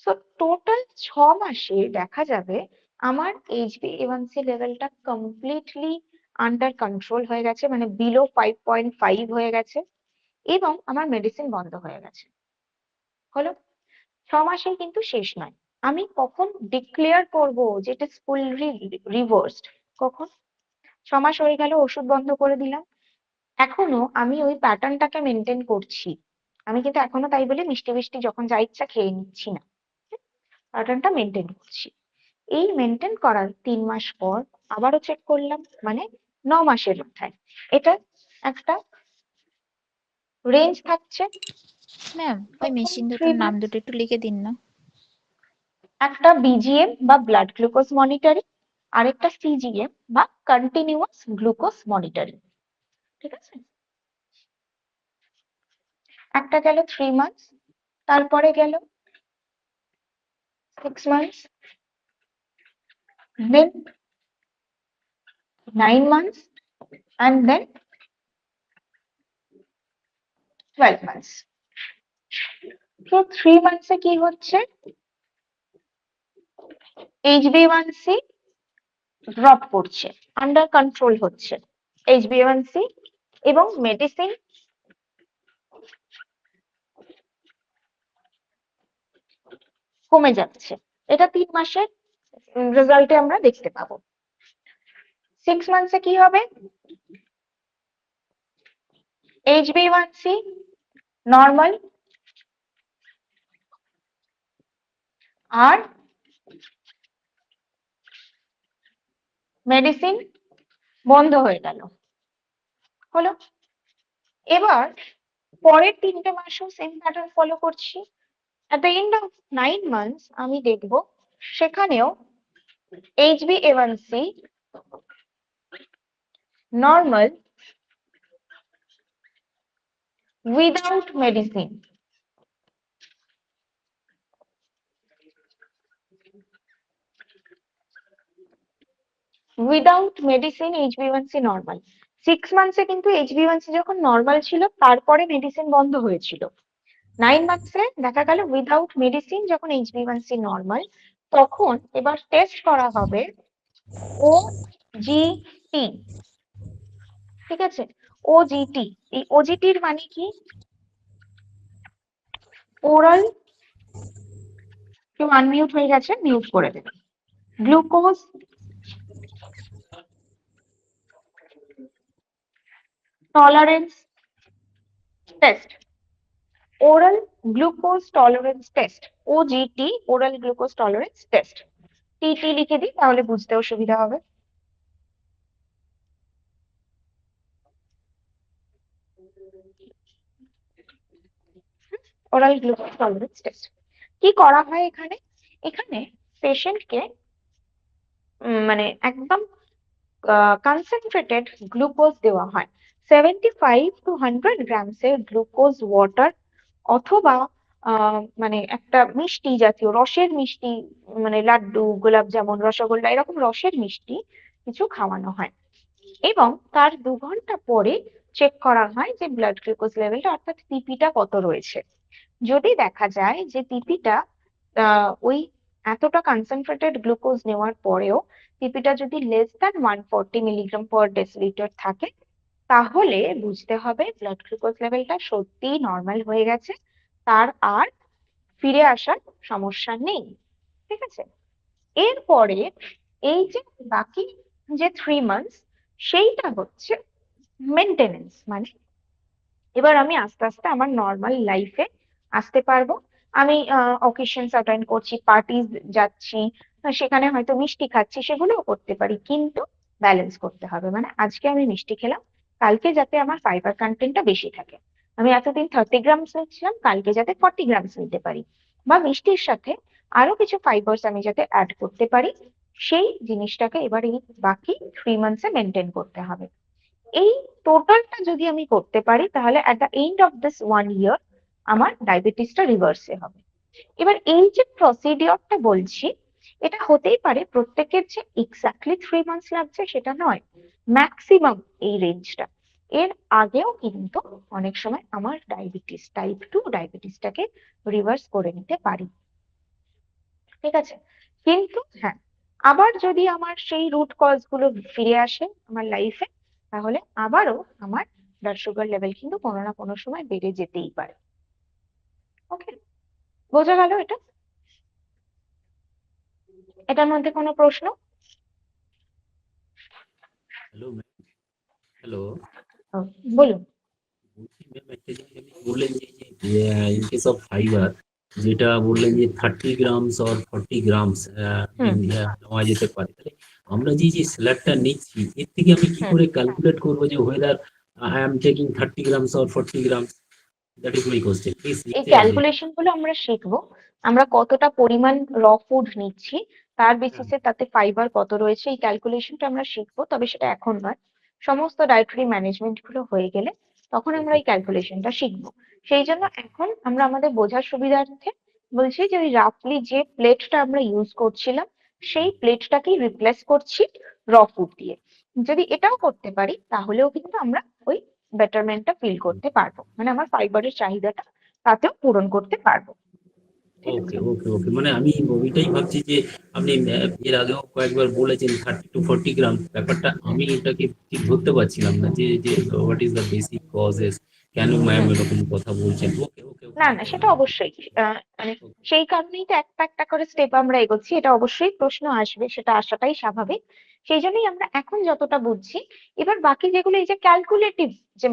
সো টোটাল 6 মাসে দেখা যাবে আমার HbA1c লেভেলটা কমপ্লিটলি আন্ডার কন্ট্রোল হয়ে গেছে, মানে বিলো 5.5 হয়ে গেছে, এবং আমার মেডিসিন বন্ধ হয়ে গেছে। হলো? 6 মাসে কিন্তু শেষ নয়। আমি কখন ডিক্লেয়ার করব যে এটা ফুললি রিভার্সড? কখন? 6 মাস হয়ে গেল, ওষুধ বন্ধ করে দিলাম, এখনো আমি ওই প্যাটার্নটাকে মেনটেন করছি, আমি কিন্তু এখনো তাই বলে মিষ্টি মিষ্টি যখন যা ইচ্ছা খেয়ে নিচ্ছি না, প্যাটার্নটা মেনটেন করছি। এই মেনটেন করার 3 মাস পর আবারও চেক করলাম, মানে 9 মাসের মাথায় এটা একটা রেঞ্জ থাকছে। ম্যাম ওই মেশিন থ্রি দুটোর নাম মান্থস দুটো একটু লিখে দিন না। একটা বিজিএম বা ব্লাড গ্লুকোজ মনিটরিং, আরেকটা সিজিএম বা কন্টিনিউয়াস গ্লুকোজ মনিটরিং। ঠিক আছে, একটা গেল 3 মান্থস, তারপরে গেল 6 months, then 9 months, and then 12 months. তো 3 months এ কি হচ্ছে? HbA1c ড্রপ করছে, আন্ডার কন্ট্রোল হচ্ছে HbA1c, এবং মেডিসিন কমে যাচ্ছে। এটা 3 মাসের রেজাল্টে আমরা দেখতে পাবো। 6 months এ কি হবে? HbA1c নর্মাল, আর মেডিসিন বন্ধ হয়ে গেল। হলো। এবার পরের 3টে মাসও সেম প্যাটার্ন ফলো করছি। at the end of 9 months আমি দেখব সেখানেও HbA1c normal without medicine. Without medicine HbA1c normal. 6 months এ কিন্তু HbA1c যখন নর্মাল ছিল তারপরে মেডিসিন বন্ধ হয়েছিল। 9 months এ দেখা গেল উইদাউট মেডিসিন যখন HbA1c নর্মাল, তখন এবার টেস্ট করা হবে OGT। ঠিক আছে, OGT। এই OGT এর মানে কি? ওরাল, কেউ আনমিউট হয়ে গেছে, মিউট করে দেবে। Glucose tolerance test, oral glucose tolerance test, OGT, oral glucose tolerance test. TT লিখে দিই তাহলে বুঝতেও সুবিধা হবে। Oral glucose tolerance test. কি করা হয় এখানে? এখানে পেশেন্টকে মানে একদম কনসেন্ট্রেটেড গ্লুকোজ দেওয়া হয়। 75 to 100 grams এর গ্লুকোজ ওয়াটার, অথবা মানে একটা মিষ্টি জাতীয় রসের মিষ্টি, মানে লাড্ডু, গোলাপ জামুন, রসগোল্লা, এরকম রসের মিষ্টি কিছু খাওয়ানো হয়। এবং তার 2 ঘন্টা পরে চেক করা হয় যে ব্লাড গ্লুকোজ লেভেলটা, অর্থাৎ পিপিটা কত রয়েছে। যদি দেখা যায় যে পিপিটা ওই এতটা কনসেন্ট্রেটেড গ্লুকোজ নেওয়ার পরেও পিপিটা যদি less than 140 milligram per decilitre থাকে, তাহলে বুঝতে হবে ব্লাড গ্লুকোজ লেভেলটা সত্যিই নর্মাল হয়ে গেছে, তার আর ফিরে আসার সমস্যা নেই। ঠিক আছে, এরপরে এই যে বাকি যে 3 months, সেইটা হচ্ছে মেনটেনেন্স। মানে এবার আমি আস্তে আস্তে আমার নর্মাল লাইফে আসতে পারবো। আমি অকেশনস অ্যাটেন্ড করছি, পার্টিজ যাচ্ছি, সেখানে হয়তো মিষ্টি খাচ্ছি, সেগুলোও করতে পারি, কিন্তু ব্যালেন্স করতে হবে। মানে আজকে আমি মিষ্টি খেলাম, কালকে যাতে আমার ফাইবার কন্টেন্টটা বেশি থাকে। আমি এতদিন 30 গ্রামস নিচ্ছিলাম, কালকে যাতে 40 গ্রামস নিতে পারি, বা মিষ্টির সাথে আরো কিছু ফাইবার্স আমি যাতে অ্যাড করতে পারি, সেই জিনিসটাকে এবার এই বাকি 3 months এ মেনটেন করতে হবে। এই টোটালটা যদি আমি করতে পারি, তাহলে at the end of this 1 year আমার ডায়াবেটিসটা রিভার্সে হবে। এবার এই যে প্রসিডিওরটা বলছি, এটা হতেই পারে প্রত্যেকের যে এক্স্যাক্টলি 3 months লাগছে সেটা নয়, ম্যাক্সিমাম এই রেঞ্জটা। এর আগেও কিন্তু অনেক সময় আমার ডায়াবেটিস, টাইপ 2 ডায়াবেটিসটাকে রিভার্স করে নিতে পারি। ঠিক আছে, কিন্তু হ্যাঁ, আবার যদি আমার সেই রুট কজ গুলো ফিরে আসে আমার লাইফে, তাহলে আবারও আমার ব্লাড সুগার লেভেল কিন্তু কোনো না কোনো সময় বেড়ে যেতেই পারে। ওকে, বোঝা গেল এটা? এটার মধ্যে কোনো প্রশ্ন? Hello ma'am. হ্যালো। বলুন। বলছি ম্যাম, একটা জিনিস আপনি বললেন যে ইন কেস অফ ফাইবার, যেটা বললেন যে 30 গ্রামস অর 40 গ্রামস নেওয়া যেতে পারে, তাহলে আমরা যে স্যালাডটা নিচ্ছি, এর থেকে আমি কি করে ক্যালকুলেট করবো যে weather I am taking 30 grams or 40 grams? That is my question, please. এই ক্যালকুলেশন গুলো আমরা শিখবো, আমরা কতটা পরিমাণ র ফুড নিচ্ছি তার বেসিসে তাতে ফাইবার কত রয়েছে, এই ক্যালকুলেশনটা আমরা শিখবো, তবে সেটা এখন নয়। সমস্ত ডায়েটারি ম্যানেজমেন্ট গুলো হয়ে গেলে তখন আমরা এই ক্যালকুলেশনটা শিখবো। সেই জন্য এখন আমরা আমাদের বোঝার সুবিধার্থে বলছি যে ওই রাফলি যে প্লেটটা আমরা ইউজ করছিলাম, সেই প্লেটটাকেই রিপ্লেস করছি র ফুড দিয়ে। যদি এটাও করতে পারি, তাহলেও কিন্তু আমরা ওই বেটারমেন্টটা ফিল করতে পারবো, মানে আমার ফাইবারের চাহিদাটা তাতেও পূরণ করতে পারবো। ঠিক আছে? ওকে ওকে ওকে, মানে আমি ওইটাই ভাবছি যে আপনি এর আগেও কয়েকবার বলেছেন 30 to 40 গ্রাম, ব্যাপারটা আমি এটাকে ঠিক ধরতে পারছিলাম না যে যে what is the basic causes, কেন ম্যাম হুম। এরকম কথা বলছেন। ওকে ওকে না ওকে না, সেটা অবশ্যই মানে সেই কারণেই তো একটা একটা করে স্টেপ আমরা এগোচ্ছি। এটা অবশ্যই প্রশ্ন আসবে, সেটা আসাটাই স্বাভাবিক। সেই জন্যই আমরা এখন যতটা বুঝছি, এবার বাকি যেগুলো এই যে ক্যালকুলেটিভ যে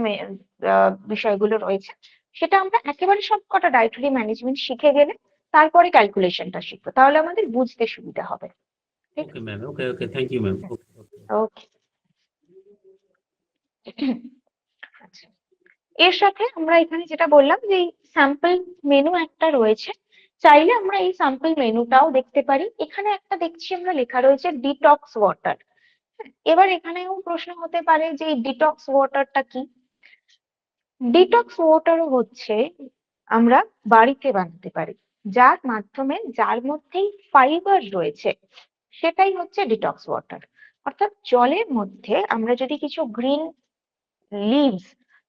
বিষয়গুলো রয়েছে, সেটা আমরা একেবারে সবকটা ডায়েটারি ম্যানেজমেন্ট শিখে গেলে তারপরে ক্যালকুলেশনটা শিখবো, তাহলে আমাদের বুঝতে সুবিধা হবে। ঠিক okay ma'am, okay okay, thank you ma'am. Okay okay. Okay. আচ্ছা, এর সাথে আমরা এখানে যেটা বললাম যে স্যাম্পল মেনু একটা রয়েছে, চাইলে আমরা এই স্যাম্পল মেনুটাও দেখতে পারি। এখানে একটা দেখছি আমরা লেখা রয়েছে ডিটক্স ওয়াটার। এবার এখানেও প্রশ্ন হতে পারে যে এই ডিটক্স ওয়াটারটা কি। ডিটক্স ওয়াটারও হচ্ছে আমরা বাড়িতে বানাতে পারি, যার মাধ্যমে যার মধ্যেই ফাইবার রয়েছে সেটাই হচ্ছে ডিটক্স ওয়াটার। অর্থাৎ জলের মধ্যে আমরা যদি কিছু গ্রিন লিভস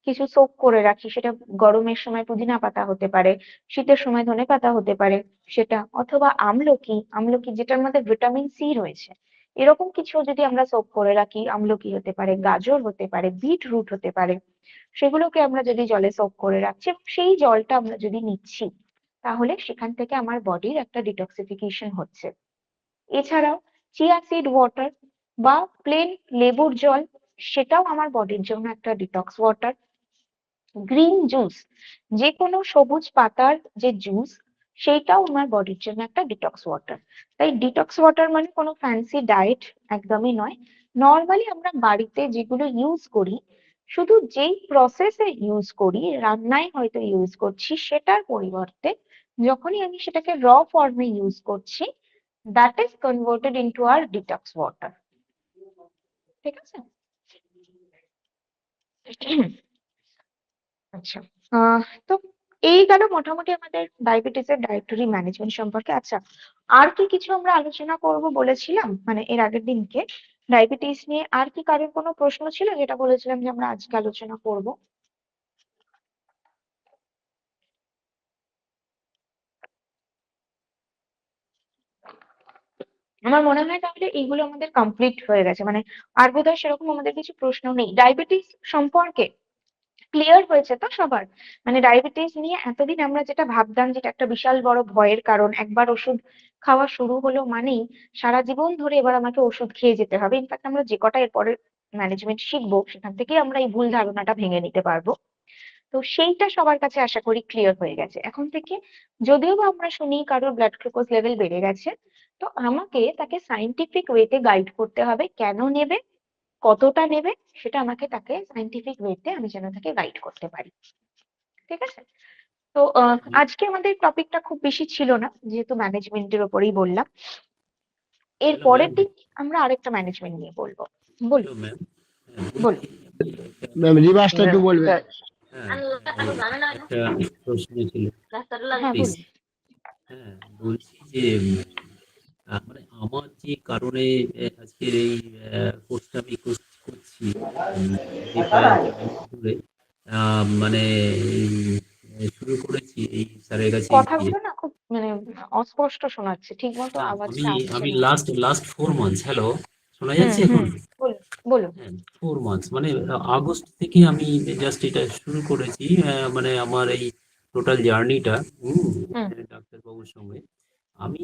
কিছু সোক করে রাখি, সেটা গরমের সময় পুদিনা পাতা হতে পারে, শীতের সময় ধনেপাতা হতে পারে সেটা, অথবা আমলকি, আমলকি যেটার মধ্যে ভিটামিন সি রয়েছে, এরকম কিছু যদি আমরা সোক করে রাখি, আমলকি হতে পারে, গাজর হতে পারে, বিট রুট হতে পারে, সেগুলোকে আমরা যদি জলে সোক করে রাখছি এবং সেই জলটা আমরা যদি নিচ্ছি, তাহলে সেখান থেকে আমার বডির একটা ডিটক্সিফিকেশন হচ্ছে। এছাড়াও চিয়া সিড ওয়াটার বা প্লেন লেবুর জল, সেটাও আমার বডির জন্য একটা ডিটক্স ওয়াটার। গ্রিন জুস, যে কোনো সবুজ পাতার যে জুস, সেইটাও আমার বডির জন্য একটা ডিটক্স ওয়াটার। তাই ডিটক্স ওয়াটার মানে কোনো ফ্যান্সি ডায়েট একদমই নয়। নর্মালি আমরা বাড়িতে যেগুলো ইউজ করি, শুধু যেই প্রসেসে ইউজ করি, রান্নায় হয়তো ইউজ করছি, সেটার পরিবর্তে যখনই আমি সেটাকে র ফর্মে ইউজ করছি, that is converted into our detox water. ঠিক আছে? আচ্ছা, তো এই গেল মোটামুটি আমাদের ডায়াবেটিসের ডায়েটারি ম্যানেজমেন্ট সম্পর্কে। আচ্ছা, আর কি কিছু আমরা আলোচনা করব বলেছিলাম, মানে এর আগের দিনকে ডায়াবেটিস নিয়ে আর কি কারোর কোনো প্রশ্ন ছিল যেটা বলেছিলাম যে আমরা আজকে আলোচনা করব? আমার মনে হয় তাহলে এইগুলো আমাদের কমপ্লিট হয়ে গেছে, মানে আর বোধহয় সেরকম আমাদের কিছু প্রশ্ন নেই ডায়াবেটিস সম্পর্কে। ক্লিয়ার হয়েছে তো সবার? মানে ডায়াবেটিস নিয়ে এতদিন আমরা যেটা ভাবতাম যেটা একটা বিশাল বড় ভয়ের কারণ, একবার ওষুধ খাওয়া শুরু হলো মানেই সারা জীবন ধরে এবার আমাকে ওষুধ খেয়ে যেতে হবে। ইনফ্যাক্ট আমরা যে কটা এরপরে ম্যানেজমেন্ট শিখবো সেখান থেকেই আমরা এই ভুল ধারণাটা ভেঙে নিতে পারবো। তো সেইটা সবার কাছে আশা করি ক্লিয়ার হয়ে গেছে এখন থেকে। যদিও বা আমরা শুনি কারোর ব্লাড গ্লুকোজ লেভেল বেড়ে গেছে, তো আমাকে তাকে সাইন্টিফিক ওয়েতে গাইড করতে হবে, কেন নেবে, কতটা নেবে, সেটা আমাকে তাকে সাইন্টিফিক ওয়েতে আমি যেন তাকে গাইড করতে পারি। ঠিক আছে? তো আজকে আমাদের টপিকটা খুব বেশি ছিল না, যেহেতু ম্যানেজমেন্টের ওপরেই বললাম। এর হ্যালো পরের ম্যাম। দিন আমরা আরেকটা ম্যানেজমেন্ট নিয়ে বলবো। বলুন হ্যালো ম্যাম। বলুন। ম্যাম রিভার্সটা একটু বলবেন। হ্যাঁ, একটা প্রশ্ন ছিল। হ্যাঁ প্লিজ। বলুন। হ্যাঁ, বলছি যে মানে আমার যে কারণে আজকের এই কোর্সটা আমি করছি, এই প্রায় 4 মাস ধরে মানে শুরু করেছি এই স্যারের কাছে গিয়ে। কথাগুলো না খুব মানে অস্পষ্ট শোনাচ্ছে, ঠিক মতো আমি আওয়াজটা আসছে আমি না। লাস্ট লাস্ট 4 মান্থস, হ্যালো, শোনা হুম যাচ্ছে এখন? হুম, বলুন বলুন। হ্যাঁ, 4 মান্থস মানে আগস্ট থেকে আমি জাস্ট এটা শুরু করেছি, মানে আমার এই টোটাল জার্নিটা হুম, ডাক্তারবাবুর সঙ্গে। আমি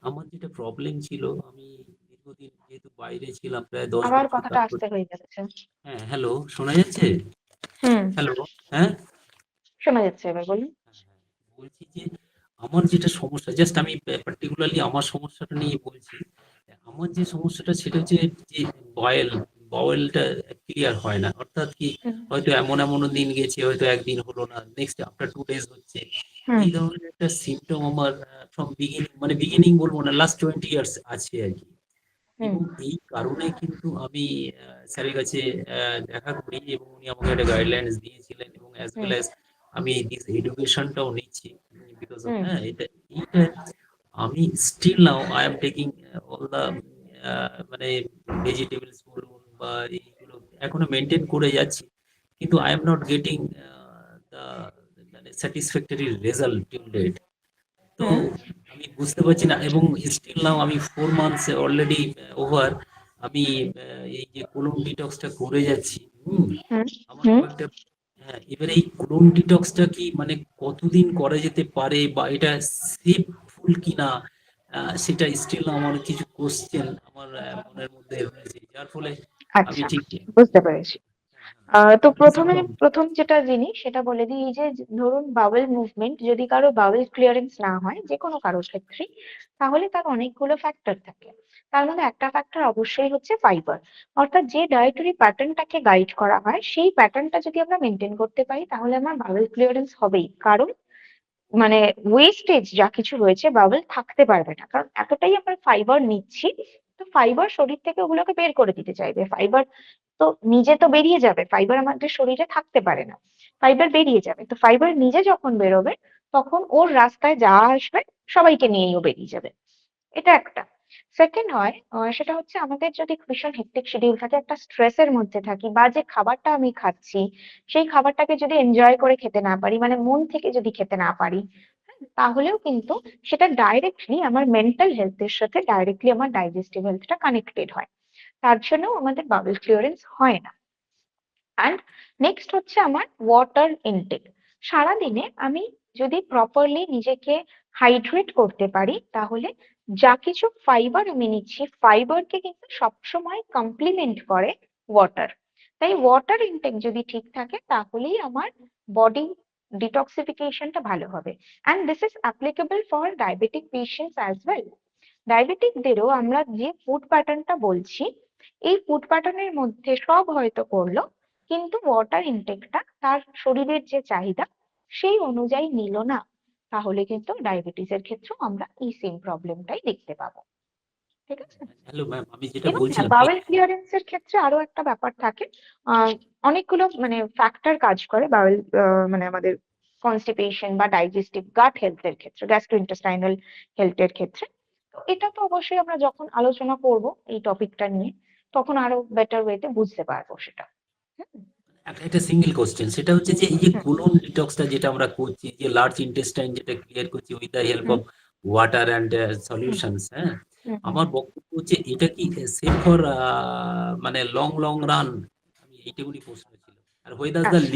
আমার যেটা প্রবলেম ছিল, আমি দীর্ঘদিন যেহেতু বাইরে ছিলাম প্রায় 10 আবার বছর, কথাটা তারপর আসতে হয়ে যাচ্ছে। হ্যাঁ, হ্যালো, শোনা যাচ্ছে? হুম, হ্যালো, হ্যাঁ, শোনা যাচ্ছে, এবার বলুন। বলছি যে আমার যেটা সমস্যা, জাস্ট আমি পার্টিকুলারলি আমার সমস্যাটা নিয়ে বলছি। আমার যে সমস্যাটা সেটা হচ্ছে যে বয়েলটা ক্লিয়ার হয় না, অর্থাৎ কি হুম হয়তো এমন এমন দিন গেছে, হয়তো একদিন হলো না, নেক্সট আফটার 2 days হচ্ছে। হুম এই ধরনের একটা সিমটম আমার ফ্রম বিগিনিং বলবো না, লাস্ট 20 years আছে আর কি। হুম এবং এই কারণে কিন্তু আমি স্যারের কাছে দেখা করি এবং উনি আমাকে একটা গাইডলাইন্স দিয়েছিলেন, এবং অ্যাজ হুম ওয়েল অ্যাজ আমি দিস এডুকেশনটাও নিচ্ছি বিকজ অফ হুম হ্যাঁ এটা এইটা আমি still now I am taking all the মানে ভেজিটেবলস বলুন বা এইগুলো এখনো মেনটেন করে যাচ্ছি, কিন্তু I am not getting the satisfactory result till date. তো হুম আমি বুঝতে পারছি না, এবং স্টিল নাও আমি 4 মান্থস অলরেডি ওভার, আমি এই যে কোলন ডিটক্সটা করে যাচ্ছি। হুম আমার হুম কয়েকটা, হ্যাঁ, এবারে এই কোলন ডিটক্সটা কি মানে কতদিন করা যেতে পারে, বা এটা সেফফুল কিনা, সেটা স্টিল আমার কিছু কোশ্চেন আমার মনের মধ্যে রয়েছে, যার ফলে আমি আচ্ছা, ঠিক বুঝতে পেরেছি। তো প্লিজ আমার। প্রথম যেটা জিনিস সেটা বলে দিই, এই যে ধরুন বাউল মুভমেন্ট, যদি কারো বাউল ক্লিয়ারেন্স না হয় যে কোনো কারোর ক্ষেত্রে, তাহলে তার অনেকগুলো ফ্যাক্টর থাকে। তার মধ্যে একটা ফ্যাক্টর অবশ্যই হচ্ছে ফাইবার। অর্থাৎ যে ডায়েটরি প্যাটার্নটাকে গাইড করা হয় সেই প্যাটার্নটা যদি আমরা মেনটেন করতে পারি তাহলে আমার বাউল ক্লিয়ারেন্স হবেই। কারণ মানে ওয়েস্টেজ যা কিছু রয়েছে বাবল থাকতে পারবে না, কারণ এতটাই আমরা ফাইবার নিচ্ছি। তো ফাইবার শরীর থেকে ওগুলোকে বের করে দিতে চাইবে। ফাইবার তো নিজে তো বেরিয়ে যাবে, ফাইবার আমাদের শরীরে থাকতে পারে না, ফাইবার বেরিয়ে যাবে। তো ফাইবার নিজে যখন বেরোবে তখন ওর রাস্তায় যা আসবে সবাইকে নিয়েই ও বেরিয়ে যাবে। এটা একটা। সেকেন্ড হয় সেটা হচ্ছে আমাদের যদি ভীষণ হেক্টিক শিডিউল থাকে, একটা স্ট্রেসের মধ্যে থাকি, বা যে খাবারটা আমি খাচ্ছি সেই খাবারটাকে যদি এনজয় করে খেতে না পারি, মানে মন থেকে যদি খেতে না পারি, তাহলেও কিন্তু সেটা ডাইরেক্টলি আমার মেন্টাল হেলথের সাথে, ডাইরেক্টলি আমার ডাইজেস্টিভ হেলথটা কানেক্টেড হয়। তার জন্যও আমাদের বাউল ক্লিয়ারেন্স হয় না। অ্যান্ড নেক্সট হচ্ছে আমার ওয়াটার ইনটেক। সারাদিনে আমি যদি প্রপারলি নিজেকে হাইড্রেট করতে পারি তাহলে যা কিছু ফাইবার আমি নিচ্ছি, ফাইবারকে কিন্তু সবসময় কমপ্লিমেন্ট করে ওয়াটার। তাই ওয়াটার ইনটেক যদি ঠিক থাকে তাহলেই আমার বডি ডিটক্সিফিকেশনটা ভালো হবে। And this is applicable for diabetic patients as well. ডায়াবেটিকদেরও আমরা যে ফুড প্যাটার্নটা বলছি, এই ফুড প্যাটার্নের মধ্যে সব হয়তো করলো, কিন্তু ওয়াটার ইনটেকটা তার শরীরের যে চাহিদা সেই অনুযায়ী নিল না, তাহলে কিন্তু ডায়াবেটিসের ক্ষেত্রেও আমরা এই সেম প্রবলেমটাই দেখতে পাবো। ঠিক আছে? হ্যালো ম্যাম, আমি যেটা এবং বলছিলাম বাওয়েল ক্লিয়ারেন্স এর ক্ষেত্রে আরো একটা ব্যাপার থাকে। অনেকগুলো মানে ফ্যাক্টর কাজ করে বাওয়েল, মানে আমাদের কনস্টিপেশন বা ডাইজেস্টিভ গাট হেলথ এর ক্ষেত্রে, গ্যাস্ট্রোইন্টেস্টাইনাল হেলথ এর ক্ষেত্রে। তো এটা তো অবশ্যই আমরা যখন আলোচনা করব এই টপিকটা নিয়ে, তখন আরো বেটার ওয়েতে বুঝতে পারবো সেটা। হুম একটা সিঙ্গেল কোশ্চেন, সেটা হচ্ছে যে এই যে হুম কোলন ডিটক্সটা যেটা আমরা করছি, যে লার্জ ইন্টেস্টাইন যেটা ক্লিয়ার করছি with the help hmm of water and hmm solutions, হ্যাঁ, হুম হুম। আমার বক্তব্য হচ্ছে এটা কি সেফ ফর মানে লং লং রান, আমি এইটুকুনি প্রশ্ন ছিল। আর হোয়েদার দ্য আচ্ছা।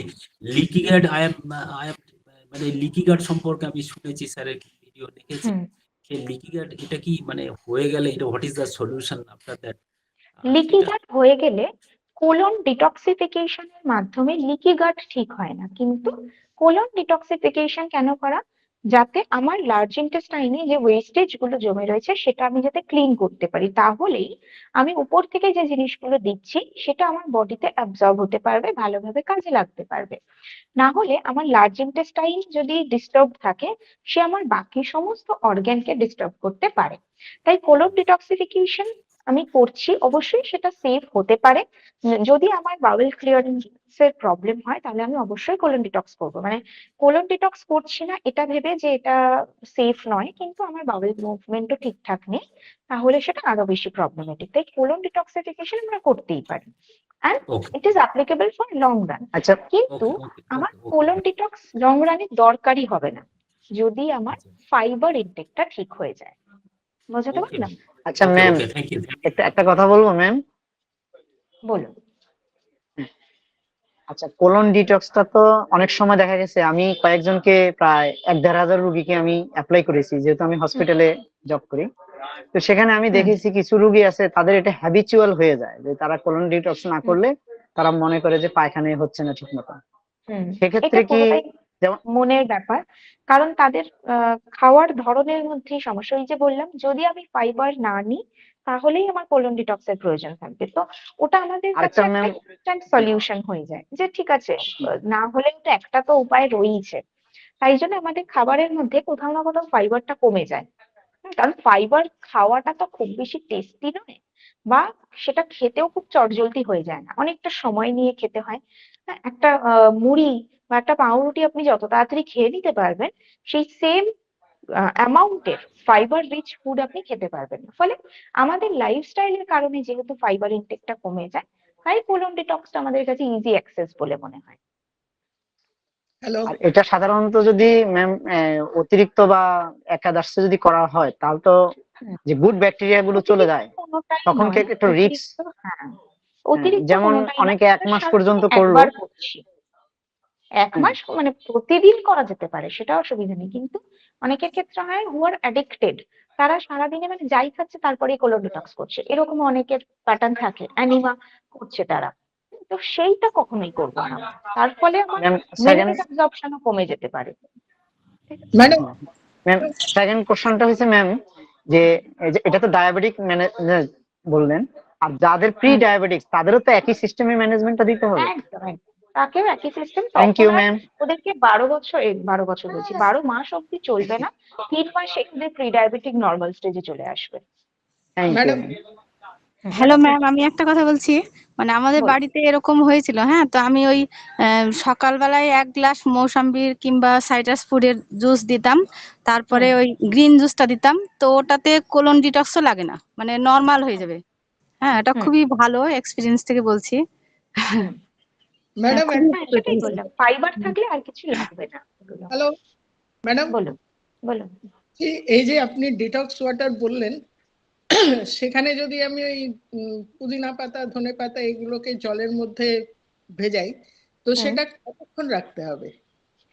লিকি গার্ড, আই এম মানে লিকি গার্ড সম্পর্কে আমি শুনেছি, স্যারের ভিডিও দেখেছি, হুম সেই লিকি গার্ড এটা কি মানে হয়ে গেলে এটা what is the solution after that, leaky সেটা। গাট হয়ে গেলে কোলন ডিটক্সিফিকেশনের মাধ্যমে লিকি গাট ঠিক হয় না, কিন্তু কোলন ডিটক্সিফিকেশন কেন করা, যাতে আমার লার্জ ইন্টেস্টাইনে যে ওয়েস্টেজ গুলো জমে রয়েছে সেটা আমি যাতে ক্লিন করতে পারি, তাহলেই আমি উপর থেকে যে জিনিসগুলো দিচ্ছি সেটা আমার বডিতে অ্যাবজর্ব হতে পারবে, ভালোভাবে কাজে লাগতে পারবে। না হলে আমার লার্জ ইন্টেস্টাইন যদি ডিস্টার্ব থাকে, সে আমার বাকি সমস্ত অর্গ্যানকে ডিস্টার্ব করতে পারে। তাই কোলন ডিটক্সিফিকেশন আমি করছি, অবশ্যই সেটা সেফ হতে পারে। যদি আমার বাউল ক্লিয়ারেন্স এর প্রবলেম হয় তাহলে আমি অবশ্যই কোলন ডিটক্স করবো, মানে কোলন ডিটক্স করছি না এটা ভেবে যে এটা সেফ নয়, কিন্তু আমার বাউল মুভমেন্টও ঠিকঠাক নেই, তাহলে সেটা আরো বেশি প্রবলেমেটিক। তাই কোলন ডিটক্সিফিকেশন আমরা করতেই পারি, and okay it is applicable for long run. আচ্ছা কিন্তু ওকে ওকে আমার ওকে ওকে কোলন ডিটক্স লং রানে দরকারই হবে না যদি আমার আচ্ছা, ফাইবার ইনটেকটা ঠিক হয়ে যায়। বোঝাতে ওকে পারলাম? আচ্ছা okay ma'am, okay, thank you. একটা কথা বলবো ম্যাম। বলুন। আচ্ছা, কোলন ডিটক্সটা তো অনেক সময় দেখা গেছে আমি কয়েকজনকে, প্রায় 1-1.5 হাজার রুগীকে আমি অ্যাপ্লাই করেছি, যেহেতু আমি হুম হসপিটালে জব করি। তো সেখানে আমি হুম দেখেছি কিছু রুগী আছে তাদের এটা হ্যাবিচুয়াল হয়ে যায়, যে তারা কোলন ডিটক্স না হুম করলে তারা মনে করে যে পায়খানায় হচ্ছে না ঠিক মতো। হুম। এটা সেক্ষেত্রে কি, পুরোটাই যেমন, মনের ব্যাপার, কারণ তাদের খাওয়ার ধরনের মধ্যেই সমস্যা। ওই যে বললাম, যদি আমি ফাইবার না নিই তাহলেই আমার কোলন ডিটক্স এর প্রয়োজন থাকবে। তো ওটা আমাদের কাছে আরেকটা একটা ম্যাম, ইনস্ট্যান্ট সলিউশন হয়ে যায় যে ঠিক আছে, না হলেও তো একটা তো উপায় রয়েছে। তাই জন্য আমাদের খাবারের মধ্যে কোথাও না কোথাও ফাইবারটা কমে যায়। কারণ ফাইবার খাওয়াটা তো খুব বেশি টেস্টি নয়, বা সেটা খেতেও খুব চটজলদি হয়ে যায় না, অনেকটা সময় নিয়ে খেতে হয়। একটা মুড়ি বা একটা পাউরুটি আপনি যত তাড়াতাড়ি খেয়ে নিতে পারবেন, সেই সেম অ্যামাউন্টের ফাইবার রিচ ফুড আপনি খেতে পারবেন না। ফলে আমাদের লাইফস্টাইলের কারণে যেহেতু ফাইবার ইনটেকটা কমে যায়, তাই কোলন ডিটক্সটা আমাদের কাছে ইজি অ্যাক্সেস বলে মনে হয়। হ্যালো আর এটা সাধারণত যদি ম্যাম অতিরিক্ত বা একাদশে যদি করা হয় তাহলে তো হুম। যে গুড ব্যাকটেরিয়া গুলো চলে যায়, কোনোটাই তখন কি নয়, একটু রিস্ক? অতিরিক্ত, হ্যাঁ, অতিরিক্ত যেমন কোনোটাই নয়। অনেকে 1 মাস সারাদিনে পর্যন্ত করলো। একবার করছি, 1 হুম। মাস মানে প্রতিদিন করা যেতে পারে, সেটা অসুবিধা নেই, কিন্তু অনেকের ক্ষেত্রে হয় হু আর অ্যাডিক্টেড, তারা সারাদিনে মানে যাই খাচ্ছে তারপরেই কোলন ডিটক্স করছে, এরকম অনেকের প্যাটার্ন থাকে, অ্যানিমা করছে তারা, তো সেইটা কখনোই করবো না, তার ফলে আমার ম্যাম সেকেন্ড মিনারেল অ্যাবজর্পশনও কমে যেতে পারে। ঠিক আছে? ম্যাডাম ম্যাম সেকেন্ড কোশ্চেনটা হচ্ছে ম্যাম যে এই যে এটা তো ডায়াবেটিক বললেন, আর যাদের প্রি ডায়াবেটিক্স তাদেরও তো একই সিস্টেমে ম্যানেজমেন্টটা দিতে হবে। একদম একদম, তাকেও একই সিস্টেম। থ্যাংক ইউ তখন আর ম্যাম। ওদেরকে 12 বছর বলছি, 12 মাস অব্দি চলবে না, 3 মাস এখানে প্রি ডায়াবেটিক নর্মাল স্টেজে চলে আসবে। Thank you. Madam hello ma'am, আমি একটা কথা বলছি। মানে আমাদের বলো। বাড়িতে এরকম হয়েছিল, হ্যাঁ, তো আমি ওই সকালবেলায় 1 গ্লাস মৌসাম্বির কিংবা সাইট্রাস ফুডের জুস দিতাম, তারপরে ওই গ্রিন জুসটা দিতাম, তো ওটাতে কোলন ডিটক্সও লাগে না, মানে নর্মাল হয়ে যাবে। হ্যাঁ, এটা হুম। খুবই ভালো এক্সপিরিয়েন্স থেকে বলছি। ম্যাডাম খুবই হ্যাঁ, সেটাই বললাম, ফাইবার থাকলে আর কিছু লাগবে না এগুলো। হ্যালো ম্যাডাম বলুন বলুন। এই যে আপনি ডিটক্স ওয়াটার বললেন, সেখানে যদি আমি ওই পুদিনা পাতা ধনে পাতা এগুলোকে জলের মধ্যে ভেজাই, তো সেটা কতক্ষণ রাখতে হবে?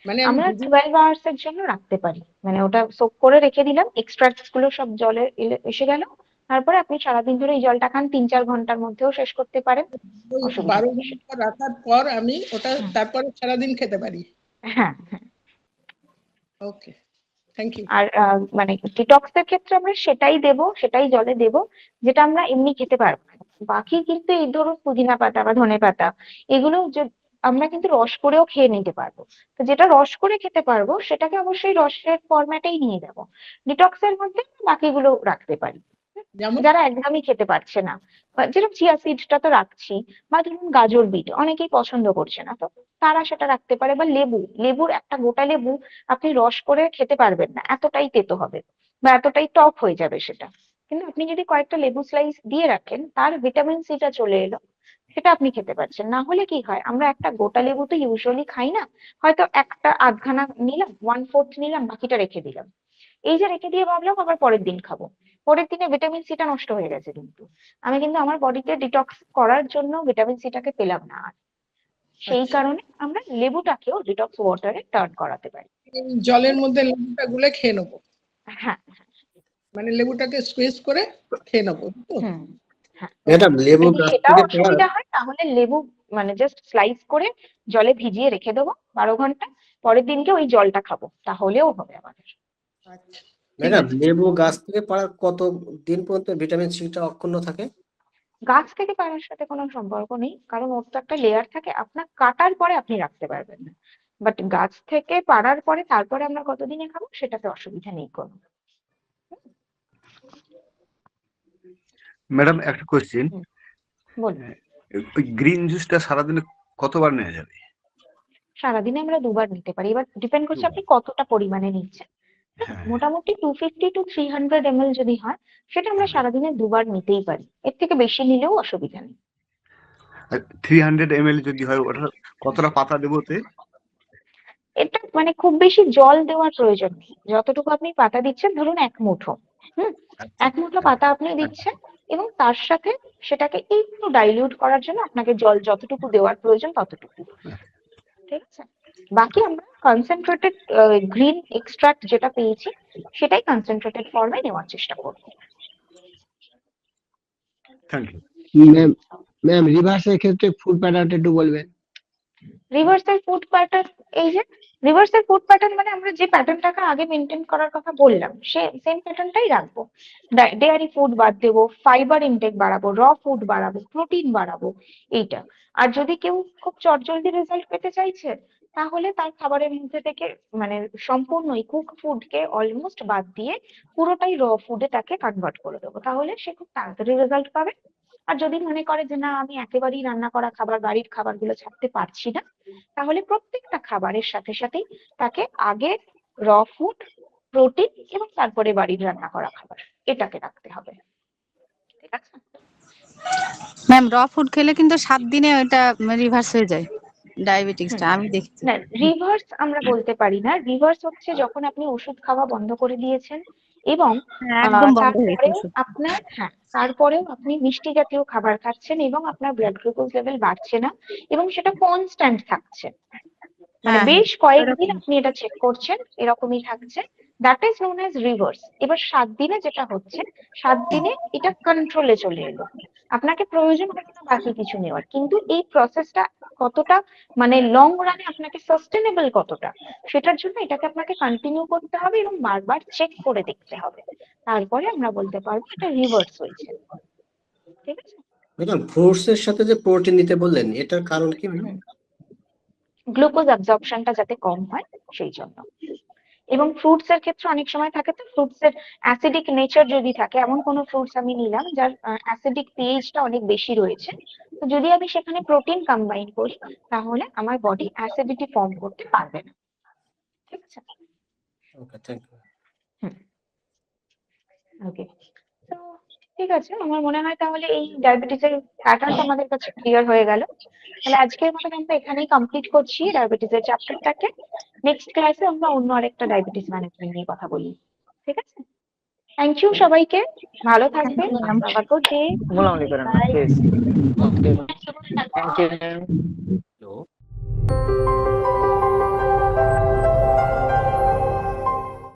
মানে আমি আমরা 12 আওয়ার্স এর জন্য রাখতে পারি, মানে ওটা সোক করে রেখে দিলাম, এক্সট্রাক্টস গুলো সব জলে এসে গেল, তারপরে আপনি সারাদিন ধরে এই জলটা খান, 3-4 ঘন্টার মধ্যেও শেষ করতে পারেন, ওই অসুবিধা 12 নেই সেটা। ঘন্টা রাখার পর আমি ওটা হুম। তারপরে সারাদিন খেতে পারি? হ্যাঁ হ্যাঁ। ওকে, থ্যাংক ইউ। আর মানে ডিটক্স এর ক্ষেত্রে আমরা সেটাই দেব, সেটাই জলে দেব যেটা আমরা এমনি খেতে পারবো না। বাকি কিন্তু এই ধরুন পুদিনা পাতা বা ধনে পাতা, এগুলো আমরা কিন্তু রস করেও খেয়ে নিতে পারবো, তো যেটা রস করে খেতে পারবো সেটাকে অবশ্যই রসের ফরম্যাটেই নিয়ে যাবো, ডিটক্স এর মধ্যে বাকিগুলো রাখতে পারি। যেমন যারা একদমই খেতে পারছে না, বা যেরকম চিয়া সিডটা তো রাখছি, বা ধরুন গাজর বিট অনেকেই পছন্দ করছে না, তো তারা সেটা রাখতে পারে, বা লেবুর একটা গোটা লেবু আপনি রস করে খেতে পারবেন না, এতটাই তেতো হবে বা এতটাই টক হয়ে যাবে সেটা, কিন্তু আপনি যদি কয়েকটা লেবু স্লাইস দিয়ে রাখেন, তার ভিটামিন সিটা চলে এলো, সেটা আপনি খেতে পারছেন। না হলে কি হয়, আমরা একটা গোটা লেবু তো ইউজুয়ালি খাই না, হয়তো একটা আধখানা নিলাম, 1/4 নিলাম, বাকিটা রেখে দিলাম, এই যে রেখে দিয়ে ভাবলাম আবার পরের দিন খাবো, পরের দিনে ভিটামিন সিটা নষ্ট হয়ে গেছে, কিন্তু আমি কিন্তু আমার বডিতে ডিটক্স করার জন্য ভিটামিন সিটাকে পেলাম না আর, সেই আচ্ছা, কারণে আমরা লেবুটাকেও ডিটক্স ওয়াটারে টার্ন করাতে পারি। এই জলের মধ্যে লেবুটা গুলে খেয়ে নেবো, হ্যাঁ। মানে লেবুটাকে স্কুইজ করে খেয়ে নেবো তো? হুম। হ্যাঁ, ম্যাডাম লেবু যদি গাছ সেটাও থেকে পাওয়া অসুবিধা হয় তাহলে লেবু মানে জাস্ট স্লাইস করে জলে ভিজিয়ে রেখে দেবো 12 ঘন্টা, পরের দিনকে ওই জলটা খাবো, তাহলেও হবে আমাদের। আচ্ছা, ঠিক ম্যাডাম আছে। লেবু গাছ থেকে পাড়ার কত দিন পর্যন্ত ভিটামিন সিটা অক্ষুণ্ণ থাকে? গাছ থেকে পাড়ার সাথে কোনো সম্পর্ক নেই, কারণ ওর তো একটা লেয়ার থাকে, আপনার কাটার পরে আপনি রাখতে পারবেন না, বাট গাছ থেকে পাড়ার পরে তারপরে আমরা কতদিনে খাবো সেটাতে অসুবিধা নেই কোনো। ম্যাডাম একটা কোশ্চেন, হুম, বলুন। ওই গ্রিন জুসটা সারাদিনে কতবার নেওয়া যাবে? সারাদিনে আমরা 2 বার নিতে পারি, এবার ডিপেন্ড করছে আপনি কতটা পরিমাণে নিচ্ছেন। হ্যাঁ, মোটামুটি 250 to 300 ml যদি হয়, সেটা আমরা সারাদিনে 2 বার নিতেই পারি, এর থেকে বেশি নিলেও অসুবিধা নেই। 300 ml যদি হয় ওটা কতটা পাতা দেবো ওতে? এটা মানে খুব বেশি জল দেওয়ার প্রয়োজন নেই, যতটুকু আপনি পাতা দিচ্ছেন, ধরুন 1 মুঠো, হুম, 1 মুঠো পাতা আপনি দিচ্ছেন, এবং তার সাথে সেটাকে একটু ডাইলিউট করার জন্য আপনাকে জল যতটুকু দেওয়ার প্রয়োজন ততটুকু, ঠিক আছে? বাকি আমরা কনসেন্ট্রেটেড গ্রিন এক্সট্রাক্ট যেটা পেয়েছি সেটাই কনসেন্ট্রেটেড ফর্মে নেওয়ার চেষ্টা করবো। Thank you. ম্যাম ম্যাম রিভার্সের ক্ষেত্রে ফুড প্যাটার্নটা একটু বলবেন? রিভার্সাল ফুড প্যাটার্ন, এই যে রিভার্সাল ফুড প্যাটার্ন মানে আমরা যে প্যাটার্নটাকে আগে মেনটেন করার কথা বললাম, সে সেম প্যাটার্নটাই রাখবো, ডেয়ারি ফুড বাদ দেবো, ফাইবার ইনটেক বাড়াবো, র ফুড বাড়াবো, প্রোটিন বাড়াবো, এইটা। আর যদি কেউ খুব চটজলদি রেজাল্ট পেতে চাইছে, তাহলে তার খাবারের মধ্যে থেকে মানে সম্পূর্ণই কুক ফুডকে অলমোস্ট বাদ দিয়ে পুরোটাই র ফুডে তাকে কনভার্ট করে দেবো, তাহলে সে খুব তাড়াতাড়ি রেজাল্ট পাবে। আর যদি মনে করে যে না আমি একেবারেই রান্না করা খাবার, বাড়ির খাবারগুলো ছাড়তে পারছি না, তাহলে প্রত্যেকটা খাবারের সাথে সাথেই তাকে আগে র ফুড, প্রোটিন এবং তারপরে বাড়ির রান্না করা খাবার, এটাকে রাখতে হবে, ঠিক আছে? ম্যাম র ফুড খেলে কিন্তু 7 দিনে ওটা রিভার্স হয়ে যায় ডায়াবেটিক্সটা, আমি দেখছি। না, রিভার্স আমরা বলতে পারি না। রিভার্স হচ্ছে যখন আপনি ওষুধ খাওয়া বন্ধ করে দিয়েছেন এবং হ্যাঁ, একদম বন্ধ হয়ে গেছে তারপরেও ওষুধ। তারপরেও আপনি মিষ্টি জাতীয় খাবার খাচ্ছেন এবং আপনার ব্লাড গ্লুকোজ লেভেল বাড়ছে না এবং সেটা কনস্ট্যান্ট থাকছে, মানে হ্যাঁ, বেশ কয়েকদিন এরকম। আপনি এটা চেক করছেন, এরকমই থাকছে, that is known as reverse. এবার 7 দিনে যেটা হচ্ছে, 7 দিনে এটা কন্ট্রোলে চলে এলো, আপনাকে প্রয়োজন হলো না বাকি কিছু নেওয়ার, কিন্তু এই প্রসেসটা কতটা মানে লং রানে আপনাকে সাস্টেনেবল কতটা, সেটার জন্য এটাকে আপনাকে কন্টিনিউ করতে হবে এবং বারবার চেক করে দেখতে হবে, তারপরে আমরা বলতে পারবো এটা রিভার্স হয়েছে। ঠিক আছে? ম্যাডাম ফ্রুটস এর সাথে যে প্রোটিন দিতে বললেন এটার কারণ কি ম্যাডাম? গ্লুকোজ অ্যাবজর্পশনটা যাতে কম হয় সেই জন্য। এবং ফ্রুটস এর ক্ষেত্রে অনেক সময় থাকে তো ফ্রুটস এর অ্যাসিডিক নেচার যদি থাকে, এমন কোন ফ্রুটস আমি নিলাম যার অ্যাসিডিক পিএইচটা অনেক বেশি রয়েছে, তো যদি আমি সেখানে প্রোটিন কম্বাইন করি তাহলে আমার বডি অ্যাসিডিটি ফর্ম করতে পারবে না। ঠিক আছে? ওকে, থ্যাংক ইউ। ওকে, তো ঠিক আছে, আমার মনে হয় তাহলে এই ডায়াবেটিসের প্যাটার্নটা আমাদের কাছে ক্লিয়ার হয়ে গেল। তাহলে আজকের মতন আমরা এখানেই কমপ্লিট করছি ডায়াবেটিসের চ্যাপ্টারটাকে। নেক্সট ক্লাসে আমরা অন্য আরেকটা ডায়াবেটিস ম্যানেজমেন্ট নিয়ে কথা বলি। ঠিক আছে? থ্যাংক ইউ সবাইকে, ভালো থাকবেন, have a good day, গোলামি করেন না bye. Please. Okay, thank you ma'am. Hello.